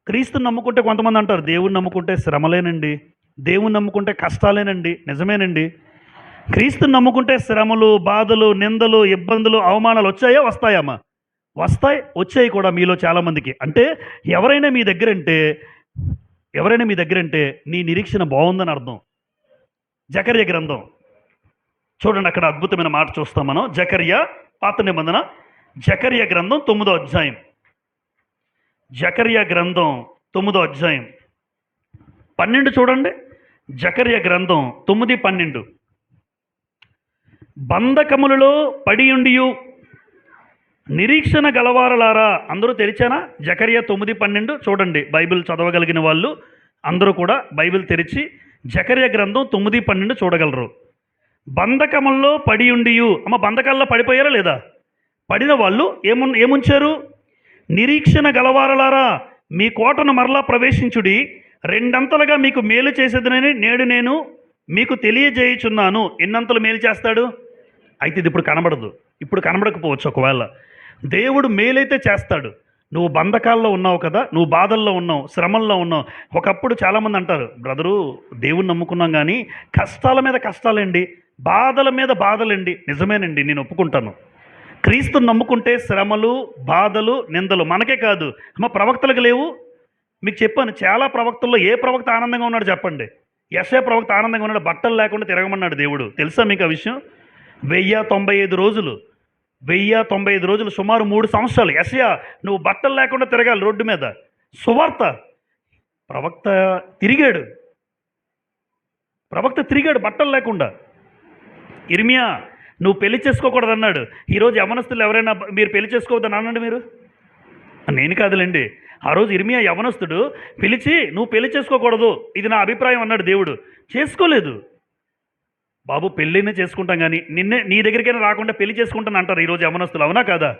క్రీస్తుని నమ్ముకుంటే కొంతమంది అంటారు, దేవుని నమ్ముకుంటే శ్రమలేనండి, దేవుని నమ్ముకుంటే కష్టాలేనండి. నిజమేనండి, క్రీస్తుని నమ్ముకుంటే శ్రమలు, బాధలు, నిందలు, ఇబ్బందులు, అవమానాలు వచ్చాయా? వస్తాయమ్మా, వస్తాయి, వచ్చాయి కూడా మీలో చాలామందికి. అంటే ఎవరైనా మీ దగ్గరంటే నీ నిరీక్షణ బాగుందని అర్థం. జకర్య గ్రంథం చూడండి, అక్కడ అద్భుతమైన మాట చూస్తాం మనం. జకర్య, పాత నిబంధన, జకర్య గ్రంథం 9వ అధ్యాయం. జకర్య గ్రంథం 9వ అధ్యాయం 12 చూడండి. జకర్య గ్రంథం 9:12, బంధకములలో పడియుండియు నిరీక్షణ గలవారలారా. అందరూ తెరిచానా? జకర్య 9:12 చూడండి. బైబిల్ చదవగలిగిన వాళ్ళు అందరూ కూడా బైబిల్ తెరిచి జకర్య గ్రంథం 9:12 చూడగలరు. బంధకముల్లో పడియుండియు, బంధకాల్లో పడిపోయారా లేదా? పడిన వాళ్ళు ఏముంచారు? నిరీక్షణ గలవారలారా, మీ కోటను మరలా ప్రవేశించుడి, రెండంతలుగా మీకు మేలు చేసేదనని నేడు నేను మీకు తెలియజేయుచున్నాను. ఎన్నంతలు మేలు చేస్తాడు? అయితే ఇది ఇప్పుడు కనబడదు, ఇప్పుడు కనబడకపోవచ్చు. ఒకవేళ దేవుడు మేలైతే చేస్తాడు. నువ్వు బంధకాల్లో ఉన్నావు కదా, నువ్వు బాధల్లో ఉన్నావు, శ్రమల్లో ఉన్నావు. ఒకప్పుడు చాలామంది అంటారు, బ్రదరు దేవుణ్ణి నమ్ముకున్నాం కానీ కష్టాల మీద కష్టాలండి, బాధల మీద బాధలండి. నిజమేనండి, నేను ఒప్పుకుంటాను. క్రీస్తుని నమ్ముకుంటే శ్రమలు, బాధలు, నిందలు మనకే కాదు ప్రవక్తలకు లేవు. మీకు చెప్పాను, చాలా ప్రవక్తల్లో ఏ ప్రవక్త ఆనందంగా ఉన్నాడు చెప్పండి? యెషయా ప్రవక్త ఆనందంగా ఉన్నాడు, బట్టలు లేకుండా తిరగమన్నాడు దేవుడు. తెలుసా మీకు ఆ విషయం? 1095 రోజులు 1095 రోజులు, సుమారు 3 సంవత్సరాలు. యెషయా నువ్వు బట్టలు లేకుండా తిరగాలి రోడ్డు మీద. సువార్త. ప్రవక్త తిరిగాడు. బట్టలు లేకుండా. ఇర్మియా నువ్వు పెళ్లి చేసుకోకూడదు అన్నాడు. ఈరోజు యవనస్తులు ఎవరైనా మీరు పెళ్లి చేసుకోవద్దని అనండి మీరు. నేను కాదులేండి. ఆ రోజు ఇర్మియా యవనస్తుడు పిలిచి నువ్వు పెళ్లి చేసుకోకూడదు, ఇది నా అభిప్రాయం అన్నాడు దేవుడు. చేసుకోలేదు. బాబు పెళ్ళినే చేసుకుంటాం కానీ నీ దగ్గరికైనా రాకుండా పెళ్లి చేసుకుంటాను అంటారు ఈరోజు యవనస్తులు, అవునా కాదా?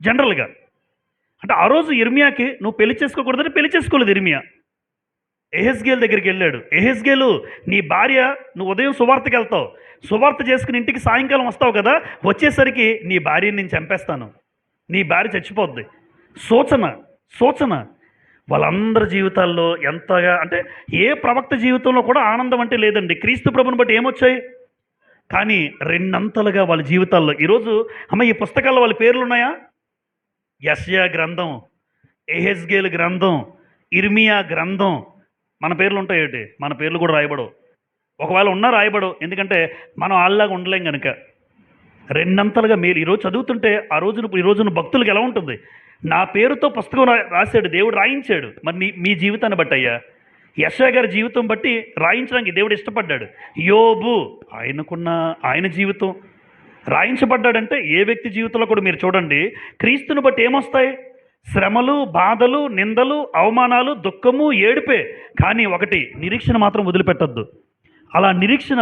జనరల్గా అంటే ఆ రోజు ఇర్మియాకి నువ్వు పెళ్లి చేసుకోకూడదని పెళ్లి చేసుకోలేదు ఇర్మియా. ఎహెజ్కేలు దగ్గరికి వెళ్ళాడు. ఎహెజ్కేలు నీ భార్య, నువ్వు ఉదయం సువార్తకి వెళ్తావు, సువార్త చేసుకుని ఇంటికి సాయంకాలం వస్తావు కదా, వచ్చేసరికి నీ భార్యని నేను చంపేస్తాను, నీ భార్య చచ్చిపోద్ది. సూచన వాళ్ళందరి జీవితాల్లో ఎంతగా అంటే ఏ ప్రవక్త జీవితంలో కూడా ఆనందం అంటే లేదండి. క్రీస్తు ప్రభుని బట్టి ఏమొచ్చాయి, కానీ రెండంతలుగా వాళ్ళ జీవితాల్లో. ఈరోజు అమ్మ ఈ పుస్తకాల్లో వాళ్ళ పేర్లు ఉన్నాయా? యెషయా గ్రంథం, ఎహెజ్కేలు గ్రంథం, ఇర్మియా గ్రంథం. మన పేర్లు ఉంటాయేంటి? మన పేర్లు కూడా రాయబడవు. ఒకవేళ ఉన్నా రాయబడవు, ఎందుకంటే మనం వాళ్ళలాగా ఉండలేం కనుక. రెండంతలుగా మీరు ఈరోజు చదువుతుంటే ఈ రోజున భక్తులకు ఎలా ఉంటుంది? నా పేరుతో పుస్తకం రాశాడు దేవుడు, రాయించాడు. మరి మీ జీవితాన్ని బట్టి అయ్యా, యెషయా గారి జీవితం బట్టి రాయించడానికి దేవుడు ఇష్టపడ్డాడు. యోబు ఆయన జీవితం రాయించబడ్డాడంటే ఏ వ్యక్తి జీవితంలో కూడా మీరు చూడండి, క్రీస్తుని బట్టి ఏమొస్తాయి? శ్రమలు, బాధలు, నిందలు, అవమానాలు, దుఃఖము, ఏడుపే. కానీ ఒకటి, నిరీక్షణ మాత్రం వదిలిపెట్టద్దు. అలా నిరీక్షణ,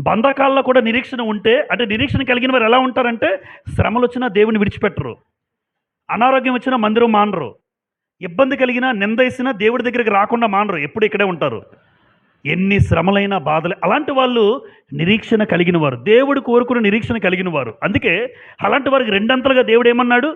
బంధకాల్లో కూడా నిరీక్షణ ఉంటే, అంటే నిరీక్షణ కలిగిన వారు ఎలా ఉంటారంటే శ్రమలు వచ్చినా దేవుని విడిచిపెట్టరు, అనారోగ్యం వచ్చినా మందిరం మానరు, ఇబ్బంది కలిగినా నింద వేసినా దేవుడి దగ్గరికి రాకుండా మానరు, ఎప్పుడు ఇక్కడే ఉంటారు. ఎన్ని శ్రమలైనా బాధలు. అలాంటి వాళ్ళు నిరీక్షణ కలిగిన వారు, దేవుడు కోరుకున్న నిరీక్షణ కలిగిన వారు. అందుకే అలాంటి వారికి రెండంతలుగా దేవుడు ఏమన్నాడు?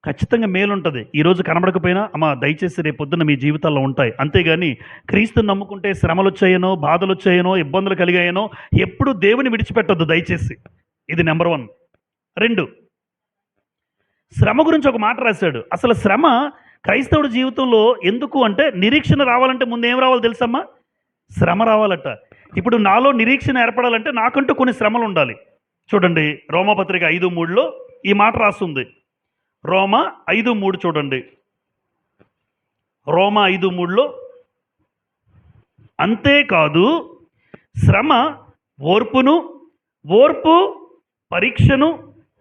ఖచ్చితంగా మేలుంటుంది. ఈరోజు కనబడకపోయినా అమ్మ దయచేసి రేపు పొద్దున్న మీ జీవితాల్లో ఉంటాయి. అంతేగాని క్రీస్తుని నమ్ముకుంటే శ్రమలు వచ్చాయనో, బాధలు వచ్చాయనో, ఇబ్బందులు కలిగాయనో ఎప్పుడు దేవుని విడిచిపెట్టొద్దు దయచేసి. ఇది నెంబర్ 1. 2, శ్రమ గురించి ఒక మాట రాశాడు. అసలు శ్రమ క్రైస్తవుడి జీవితంలో ఎందుకు అంటే, నిరీక్షణ రావాలంటే ముందు ఏం రావాలి తెలుసమ్మా? శ్రమ రావాలట. ఇప్పుడు నాలో నిరీక్షణ ఏర్పడాలంటే నాకంటూ కొన్ని శ్రమలు ఉండాలి. చూడండి, రోమాపత్రిక 5:3లో ఈ మాట రాస్తుంది. రోమా 5:3 చూడండి. రోమా 5:3లో, అంతేకాదు శ్రమ ఓర్పును, ఓర్పు పరీక్షను,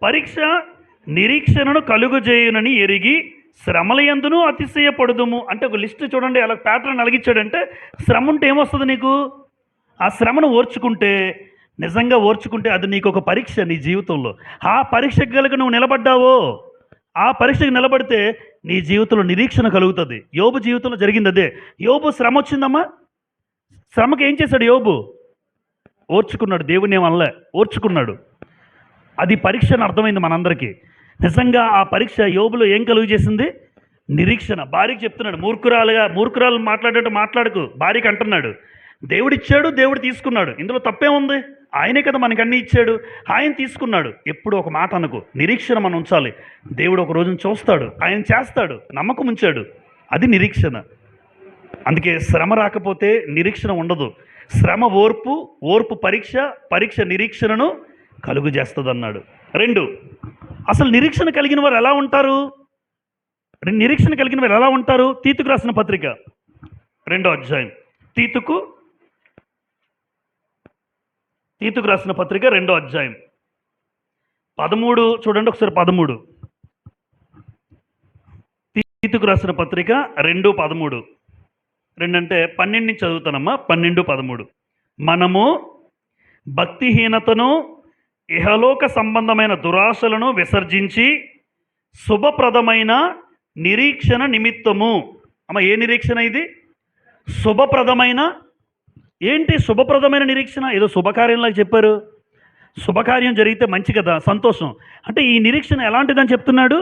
పరీక్ష నిరీక్షణను కలుగజేయునని ఎరిగి శ్రమలయందును అతిశయపడుదుము. అంటే ఒక లిస్ట్ చూడండి, అలా ప్యాటర్న్ అలిగించాడంటే శ్రమ ఉంటే ఏమొస్తుంది నీకు? ఆ శ్రమను ఓర్చుకుంటే, నిజంగా ఓర్చుకుంటే అది నీకు ఒక పరీక్ష నీ జీవితంలో. ఆ పరీక్షకు కనుక నువ్వు నిలబడ్డావో, ఆ పరీక్షకు నిలబడితే నీ జీవితంలో నిరీక్షణ కలుగుతుంది. యోబు జీవితంలో జరిగింది అదే. యోబు శ్రమ వచ్చిందమ్మా, శ్రమకి ఏం చేశాడు యోబు? ఓర్చుకున్నాడు. దేవుని ఏమనలే, ఓర్చుకున్నాడు. అది పరీక్ష అని అర్థమైంది మనందరికీ. నిజంగా ఆ పరీక్ష యోబులో ఏం కలుగు చేసింది? నిరీక్షణ. భార్యకి చెప్తున్నాడు, మూర్ఖురాలు మాట్లాడేట్టు మాట్లాడకు, భార్యకి అంటున్నాడు. దేవుడు ఇచ్చాడు, దేవుడు తీసుకున్నాడు, ఇందులో తప్పేముంది? ఆయనే కదా మనకి అన్నీ ఇచ్చాడు, ఆయన తీసుకున్నాడు. ఎప్పుడు ఒక మాట అనుకో, నిరీక్షణ మనం ఉంచాలి. దేవుడు ఒక రోజున చూస్తాడు, ఆయన చేస్తాడు, నమ్మకం ఉంచాడు, అది నిరీక్షణ. అందుకే శ్రమ రాకపోతే నిరీక్షణ ఉండదు. శ్రమ ఓర్పు, ఓర్పు పరీక్ష, పరీక్ష నిరీక్షణను కలుగు చేస్తుంది అన్నాడు. 2, అసలు నిరీక్షణ కలిగిన వారు ఎలా ఉంటారు? తీతుకు రాసిన పత్రిక 2వ అధ్యాయం. తీతుకు రాసిన పత్రిక 2వ అధ్యాయం 13 చూడండి ఒకసారి. 13 తీతుకు రాసిన పత్రిక 2:13. 2 అంటే 12 నుంచి చదువుతానమ్మా. 12:13. మనము భక్తిహీనతను, ఇహలోక సంబంధమైన దురాశలను విసర్జించి శుభప్రదమైన నిరీక్షణ నిమిత్తము. అమ్మ ఏ నిరీక్షణ ఇది? శుభప్రదమైన. ఏంటి శుభప్రదమైన నిరీక్షణ? ఏదో శుభకార్యంలాగా చెప్పారు. శుభకార్యం జరిగితే మంచి కదా, సంతోషం. అంటే ఈ నిరీక్షణ ఎలాంటిదని చెప్తున్నాడు?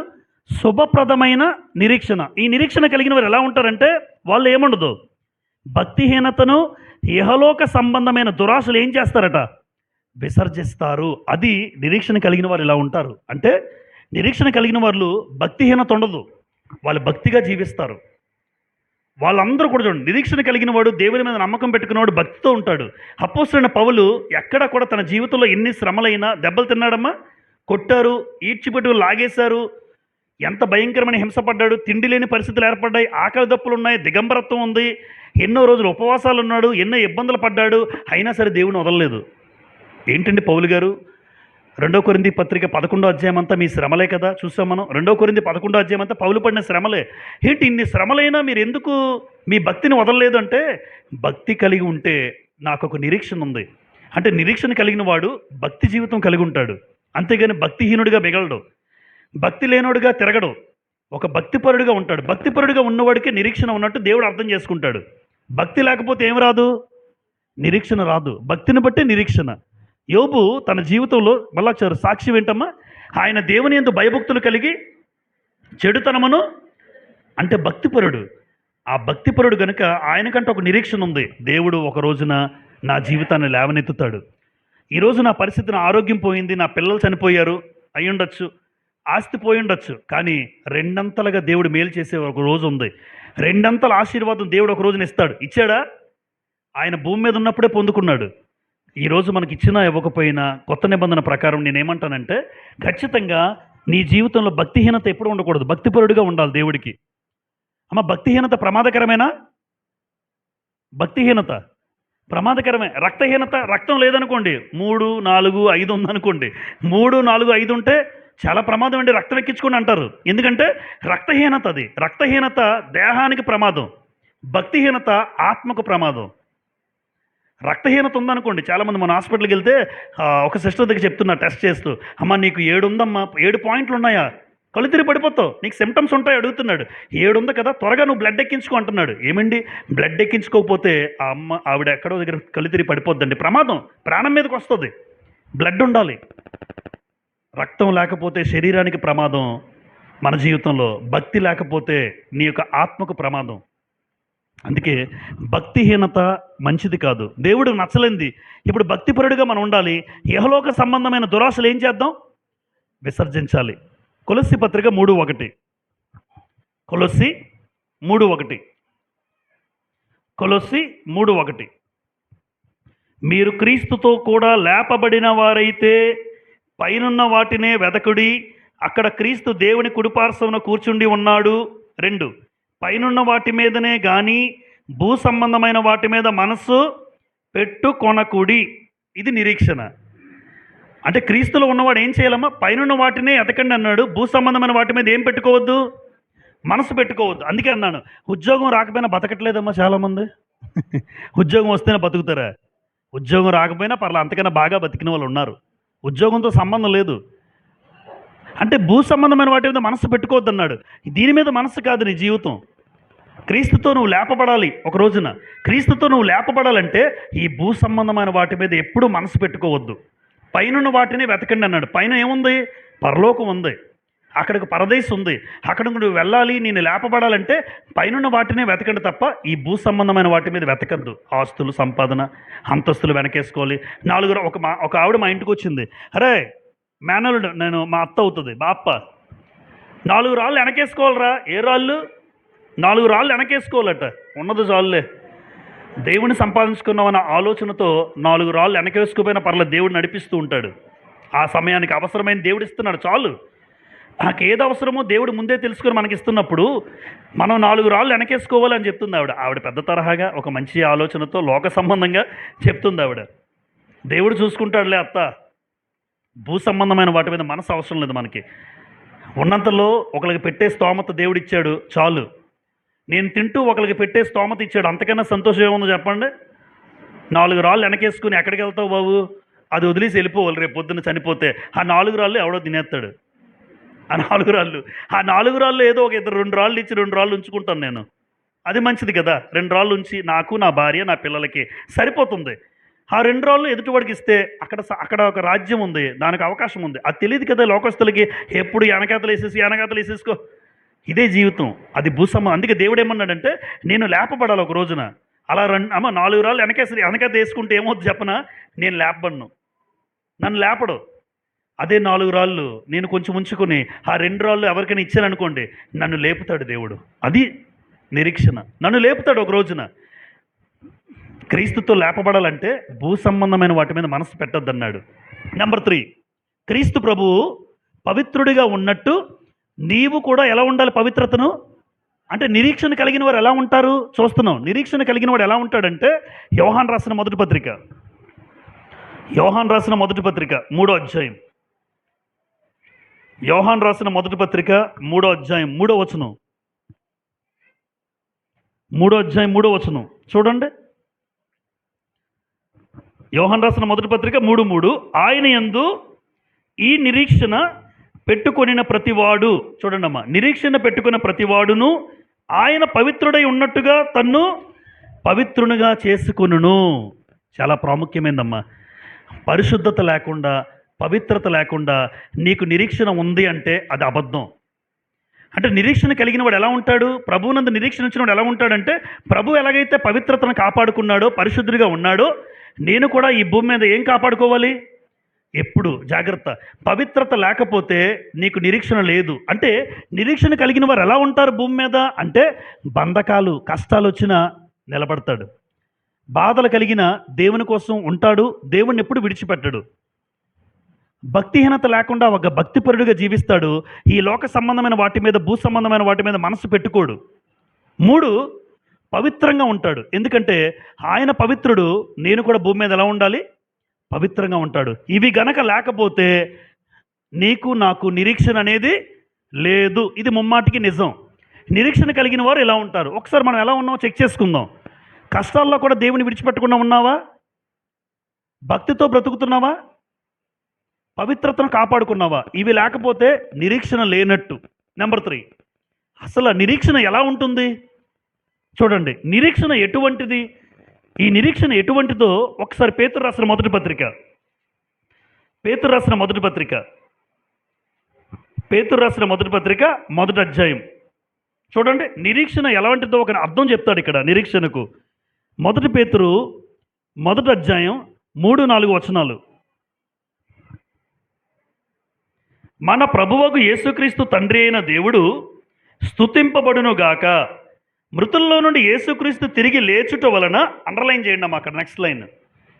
శుభప్రదమైన నిరీక్షణ. ఈ నిరీక్షణ కలిగిన వారు ఎలా ఉంటారంటే, వాళ్ళు ఏముండదు, భక్తిహీనతను, ఇహలోక సంబంధమైన దురాశలు ఏం చేస్తారట? విసర్జిస్తారు. అది నిరీక్షణ కలిగిన వారు ఇలా ఉంటారు. అంటే నిరీక్షణ కలిగిన వాళ్ళు భక్తిహీనత ఉండదు, వాళ్ళు భక్తిగా జీవిస్తారు. వాళ్ళందరూ కూడా చూడండి, నిరీక్షణ కలిగిన వాడు, దేవుని మీద నమ్మకం పెట్టుకున్నవాడు భక్తితో ఉంటాడు. అపోస్తలుడైన పౌలు ఎక్కడ కూడా తన జీవితంలో ఎన్ని శ్రమలైనా, దెబ్బలు తిన్నాడమ్మా, కొట్టారు, ఈడ్చిపెట్టు లాగేశారు, ఎంత భయంకరమైన హింస పడ్డాడు, తిండి లేని పరిస్థితులు ఏర్పడ్డాయి, ఆకలి దప్పులు ఉన్నాయి, దిగంబరత్వం ఉంది, ఎన్నో రోజులు ఉపవాసాలు ఉన్నాడు, ఎన్నో ఇబ్బందులు పడ్డాడు, అయినా సరే దేవుని వదలలేదు. ఏంటండి పౌలు గారు, 2 కొరింథీ పత్రిక 11వ అధ్యాయం అంతా మీ శ్రమలే కదా చూసాం మనం. 2 కొరింథీ 11వ అధ్యాయం అంతా పౌలు పడిన శ్రమలే. ఏంటి ఇన్ని శ్రమలైనా మీరు ఎందుకు మీ భక్తిని వదలలేదు అంటే, భక్తి కలిగి ఉంటే నాకు ఒక నిరీక్షణ ఉంది. అంటే నిరీక్షణ కలిగిన వాడు భక్తి జీవితం కలిగి ఉంటాడు, అంతేగాని భక్తిహీనుడిగా మిగలడు, భక్తి లేనోడుగా తిరగడు, ఒక భక్తిపరుడుగా ఉంటాడు. భక్తిపరుడుగా ఉన్నవాడికి నిరీక్షణ ఉన్నట్టు దేవుడు అర్థం చేసుకుంటాడు. భక్తి లేకపోతే ఏం రాదు, నిరీక్షణ రాదు. భక్తిని బట్టి నిరీక్షణ. యోబు తన జీవితంలో మళ్ళా సాక్షి ఏంటమ్మా, ఆయన దేవుని యందు భయభక్తులు కలిగి చెడుతనమును అంటే భక్తిపరుడు. ఆ భక్తిపరుడు కనుక ఆయనకంటే ఒక నిరీక్షణ ఉంది, దేవుడు ఒక రోజున నా జీవితాన్ని లేవనెత్తుతాడు. ఈరోజు నా పరిస్థితి, నా ఆరోగ్యం పోయింది, నా పిల్లలు చనిపోయారు అయ్యుండొచ్చు, ఆస్తి పోయి ఉండొచ్చు, కానీ రెండంతలుగా దేవుడు మేలు చేసే ఒక రోజు ఉంది. రెండంతల ఆశీర్వాదం దేవుడు ఒక రోజున ఇస్తాడు. ఇచ్చాడా? ఆయన భూమి మీద ఉన్నప్పుడే పొందుకున్నాడు. ఈరోజు మనకి ఇచ్చినా ఇవ్వకపోయినా కొత్త నిబంధన ప్రకారం నేనేమంటానంటే, ఖచ్చితంగా నీ జీవితంలో భక్తిహీనత ఎప్పుడు ఉండకూడదు, భక్తిపరుడుగా ఉండాలి దేవుడికి. అమ్మ, భక్తిహీనత ప్రమాదకరమేనా? భక్తిహీనత ప్రమాదకరమే. రక్తహీనత, రక్తం లేదనుకోండి, 3, 4, 5 ఉందనుకోండి, 3, 4, 5 ఉంటే చాలా ప్రమాదం అండి, రక్తం ఎక్కించుకొని అంటారు. ఎందుకంటే రక్తహీనత, అది రక్తహీనత దేహానికి ప్రమాదం, భక్తిహీనత ఆత్మకు ప్రమాదం. రక్తహీనత ఉందనుకోండి, చాలామంది మన హాస్పిటల్కి వెళ్తే ఒక సిస్టర్ దగ్గర చెప్తున్నా టెస్ట్ చేస్తూ, అమ్మ నీకు 7 ఉందమ్మా, 7 పాయింట్లు ఉన్నాయా, కళ్ళు తిరిగి పడిపోతావు, నీకు సిమ్టమ్స్ ఉంటాయి అడుగుతున్నాడు. 7 ఉంది కదా, త్వరగా నువ్వు బ్లడ్ ఎక్కించుకో అంటున్నాడు. ఏమండి, బ్లడ్ ఎక్కించుకోకపోతే ఆ అమ్మ ఆవిడ ఎక్కడో దగ్గర కళ్ళు తిరిగి పడిపోద్దండి, ప్రమాదం, ప్రాణం మీదకి వస్తుంది. బ్లడ్ ఉండాలి. రక్తం లేకపోతే శరీరానికి ప్రమాదం మన జీవితంలో, భక్తి లేకపోతే నీ యొక్క ఆత్మకు ప్రమాదం. అందుకే భక్తిహీనత మంచిది కాదు, దేవుడు నచ్చలేంది. ఇప్పుడు భక్తిపరుడిగా మనం ఉండాలి. ఇహలోక సంబంధమైన దురాశలు ఏం చేద్దాం, విసర్జించాలి. కొలస్సీ పత్రిక 3:1, కొలస్సీ 3:1, కొలస్సీ 3:1, మీరు క్రీస్తుతో కూడా లేపబడిన వారైతే పైనున్న వాటినే వెదకుడి, అక్కడ క్రీస్తు దేవుని కుడిపార్శ్వమున కూర్చుండి ఉన్నాడు. 2, పైనున్న వాటి మీదనే గాని భూ సంబంధమైన వాటి మీద మనస్సు పెట్టుకొనకుడి. ఇది నిరీక్షణ. అంటే క్రీస్తులో ఉన్నవాడు ఏం చేయాలమ్మా, పైనున్న వాటినే ఎతకండి అన్నాడు. భూ సంబంధమైన వాటి మీద ఏం పెట్టుకోవద్దు, మనసు పెట్టుకోవద్దు. అందుకే అన్నాను, ఉద్యోగం రాకపోయినా బతకట్లేదమ్మా చాలామంది. ఉద్యోగం వస్తేనే బతుకుతారా? ఉద్యోగం రాకపోయినా పర్లేదు, అంతకన్నా బాగా బతికిన వాళ్ళు ఉన్నారు. ఉద్యోగంతో సంబంధం లేదు. అంటే భూ సంబంధమైన వాటి మీద మనసు పెట్టుకోవద్దు అన్నాడు. దీని మీద మనసు కాదు నీ జీవితం. క్రీస్తుతో నువ్వు లేపబడాలి. ఒక రోజున క్రీస్తుతో నువ్వు లేపబడాలంటే ఈ భూ సంబంధమైన వాటి మీద ఎప్పుడూ మనసు పెట్టుకోవద్దు. పైనున్న వాటిని వెతకండి అన్నాడు. పైన ఏముంది, పరలోకం ఉంది, అక్కడికి పరదేశం ఉంది, అక్కడికి నువ్వు వెళ్ళాలి. నేను లేపబడాలంటే పైనున్న వాటినే వెతకండి తప్ప ఈ భూ సంబంధమైన వాటి మీద వెతకద్దు. ఆస్తులు, సంపాదన, అంతస్తులు వెనకేసుకోవాలి. 4 ఒక ఆవిడ మా ఇంటికి వచ్చింది. అరే మేనల్లుడు, నేను మా అత్త అవుతుంది, బాప్ప, 4 రాళ్ళు వెనకేసుకోవాలరా. ఏ రాళ్ళు? 4 రాళ్ళు వెనకేసుకోవాలట. ఉన్నది చాలులే, దేవుని సంపాదించుకున్నామన్న ఆలోచనతో 4 రాళ్ళు వెనకేసుకుపోయినా పర్లేదు, దేవుడు నడిపిస్తూ ఉంటాడు. ఆ సమయానికి అవసరమైన దేవుడు ఇస్తున్నాడు, చాలు. నాకు ఏది అవసరమో దేవుడు ముందే తెలుసుకొని మనకి ఇస్తున్నప్పుడు మనం 4 రాళ్ళు వెనకేసుకోవాలని చెప్తుంది ఆవిడ. ఆవిడ పెద్ద తరహాగా ఒక మంచి ఆలోచనతో లోక సంబంధంగా చెప్తుంది ఆవిడ. దేవుడు చూసుకుంటాడులే అత్త, భూ సంబంధమైన వాటి మీద మనసు అవసరం లేదు మనకి. ఉన్నంతలో ఒకరికి పెట్టే స్తోమత దేవుడు ఇచ్చాడు, చాలు. నేను తింటూ ఒకరికి పెట్టే స్తోమత ఇచ్చాడు, అంతకన్నా సంతోషం ఏముందో చెప్పండి. 4 రాళ్ళు వెనకేసుకుని ఎక్కడికి వెళ్తావు బాబు, అది వదిలేసి వెళ్ళిపోవాలి. రేపు పొద్దున్న చనిపోతే ఆ 4 రాళ్ళు ఎవడో తినేస్తాడు. ఆ 4 రాళ్ళు, ఆ 4 రాళ్ళు ఏదో ఒక 2 రాళ్ళు ఇచ్చి 2 రాళ్ళు ఉంచుకుంటాను నేను, అది మంచిది కదా. 2 రాళ్ళు ఉంచి నాకు, నా భార్య, నా పిల్లలకి సరిపోతుంది. ఆ 2 రాళ్ళు ఎదుటివాడికి ఇస్తే అక్కడ ఒక రాజ్యం ఉంది, దానికి అవకాశం ఉంది. అది తెలియదు కదా లోకస్తులకి. ఎప్పుడు వెనకాతలు వేసేసుకో, ఇదే జీవితం, అది భూసమ్మ. అందుకే దేవుడు ఏమన్నాడంటే, నేను లేపబడాలి ఒక రోజున. అలా 4 రాళ్ళు వెనకాత వేసుకుంటే ఏమవుతుంది చెప్పనా, నేను లేపబడను, నన్ను లేపడు. అదే 4 రాళ్ళు నేను కొంచెం ఉంచుకొని ఆ 2 రాళ్ళు ఎవరికైనా ఇచ్చాననుకోండి, నన్ను లేపుతాడు దేవుడు. అది నిరీక్షణ, నన్ను లేపుతాడు ఒక రోజున. క్రీస్తుతో లేపబడాలంటే భూ సంబంధమైన వాటి మీద మనసు పెట్టొద్దన్నాడు. నెంబర్ 3, క్రీస్తు ప్రభువు పవిత్రుడిగా ఉన్నట్టు నీవు కూడా ఎలా ఉండాలి పవిత్రతను? అంటే నిరీక్షణ కలిగిన వారు ఎలా ఉంటారు చూస్తున్నాం. నిరీక్షణ కలిగిన వాడు ఎలా ఉంటాడంటే యోహాన్ రాసిన మొదటి పత్రిక 3వ అధ్యాయం. యోహాన్ రాసిన మొదటి పత్రిక 3వ అధ్యాయం 3వ వచనం. 3వ అధ్యాయం 3వ వచనం చూడండి. యోహాన్ రాసిన మొదటి పత్రిక 3:3. ఆయన యందు ఈ నిరీక్షణ పెట్టుకొనిన ప్రతివాడు, చూడండి అమ్మా, నిరీక్షణ పెట్టుకున్న ప్రతివాడును ఆయన పవిత్రుడై ఉన్నట్టుగా తన్ను పవిత్రునిగా చేసుకొనును. చాలా ప్రాముఖ్యమైందమ్మా. పరిశుద్ధత లేకుండా, పవిత్రత లేకుండా నీకు నిరీక్షణ ఉంది అంటే అది అబద్ధం. అంటే నిరీక్షణ కలిగిన వాడు ఎలా ఉంటాడు? ప్రభువునందు నిరీక్షణ ఇచ్చిన వాడు ఎలా ఉంటాడంటే, ప్రభు ఎలాగైతే పవిత్రతను కాపాడుకున్నాడో, పరిశుద్ధుడిగా ఉన్నాడో, నేను కూడా ఈ భూమి మీద ఏం కాపాడుకోవాలి? ఎప్పుడు జాగ్రత్త. పవిత్రత లేకపోతే నీకు నిరీక్షణ లేదు. అంటే నిరీక్షణ కలిగిన వారు ఎలా ఉంటారు భూమి మీద అంటే, బంధకాలు కష్టాలు వచ్చినా నిలబడతాడు, బాధలు కలిగిన దేవుని కోసం ఉంటాడు, దేవుణ్ణి ఎప్పుడు విడిచిపెట్టడు, భక్తిహీనత లేకుండా ఒక భక్తిపరుడుగా జీవిస్తాడు, ఈ లోక సంబంధమైన వాటి మీద, భూ సంబంధమైన వాటి మీద మనసు పెట్టుకోడు. 3, పవిత్రంగా ఉంటాడు. ఎందుకంటే ఆయన పవిత్రుడు, నేను కూడా భూమి మీద ఎలా ఉండాలి? పవిత్రంగా ఉంటాడు. ఇవి గనక లేకపోతే నీకు నాకు నిరీక్షణ అనేది లేదు. ఇది ముమ్మాటికి నిజం. నిరీక్షణ కలిగిన వారు ఎలా ఉంటారు? ఒకసారి మనం ఎలా ఉన్నామో చెక్ చేసుకుందాం. కష్టాల్లో కూడా దేవుని విడిచిపెట్టకుండా ఉన్నావా? భక్తితో బ్రతుకుతున్నావా? పవిత్రతను కాపాడుకున్నావా? ఇవి లేకపోతే నిరీక్షణ లేనట్టు. నెంబర్ 3, అసలు నిరీక్షణ ఎలా ఉంటుంది చూడండి. నిరీక్షణ ఎటువంటిది? ఈ నిరీక్షణ ఎటువంటిదో ఒకసారి పేతురు రాసిన మొదటి పత్రిక మొదటి అధ్యాయం చూడండి. నిరీక్షణ ఎలాంటిదో ఒక అర్థం చెప్తాడు ఇక్కడ నిరీక్షణకు. మొదటి పేతురు మొదటి అధ్యాయం 3-4 వచనాలు. మన ప్రభువగు యేసుక్రీస్తు తండ్రి అయిన దేవుడు స్తుతింపబడునుగాక. మృతుల్లో నుండి యేసుక్రీస్తు తిరిగి లేచుట వలన, అండర్లైన్ చేయండి అమ్మా అక్కడ, నెక్స్ట్ లైన్,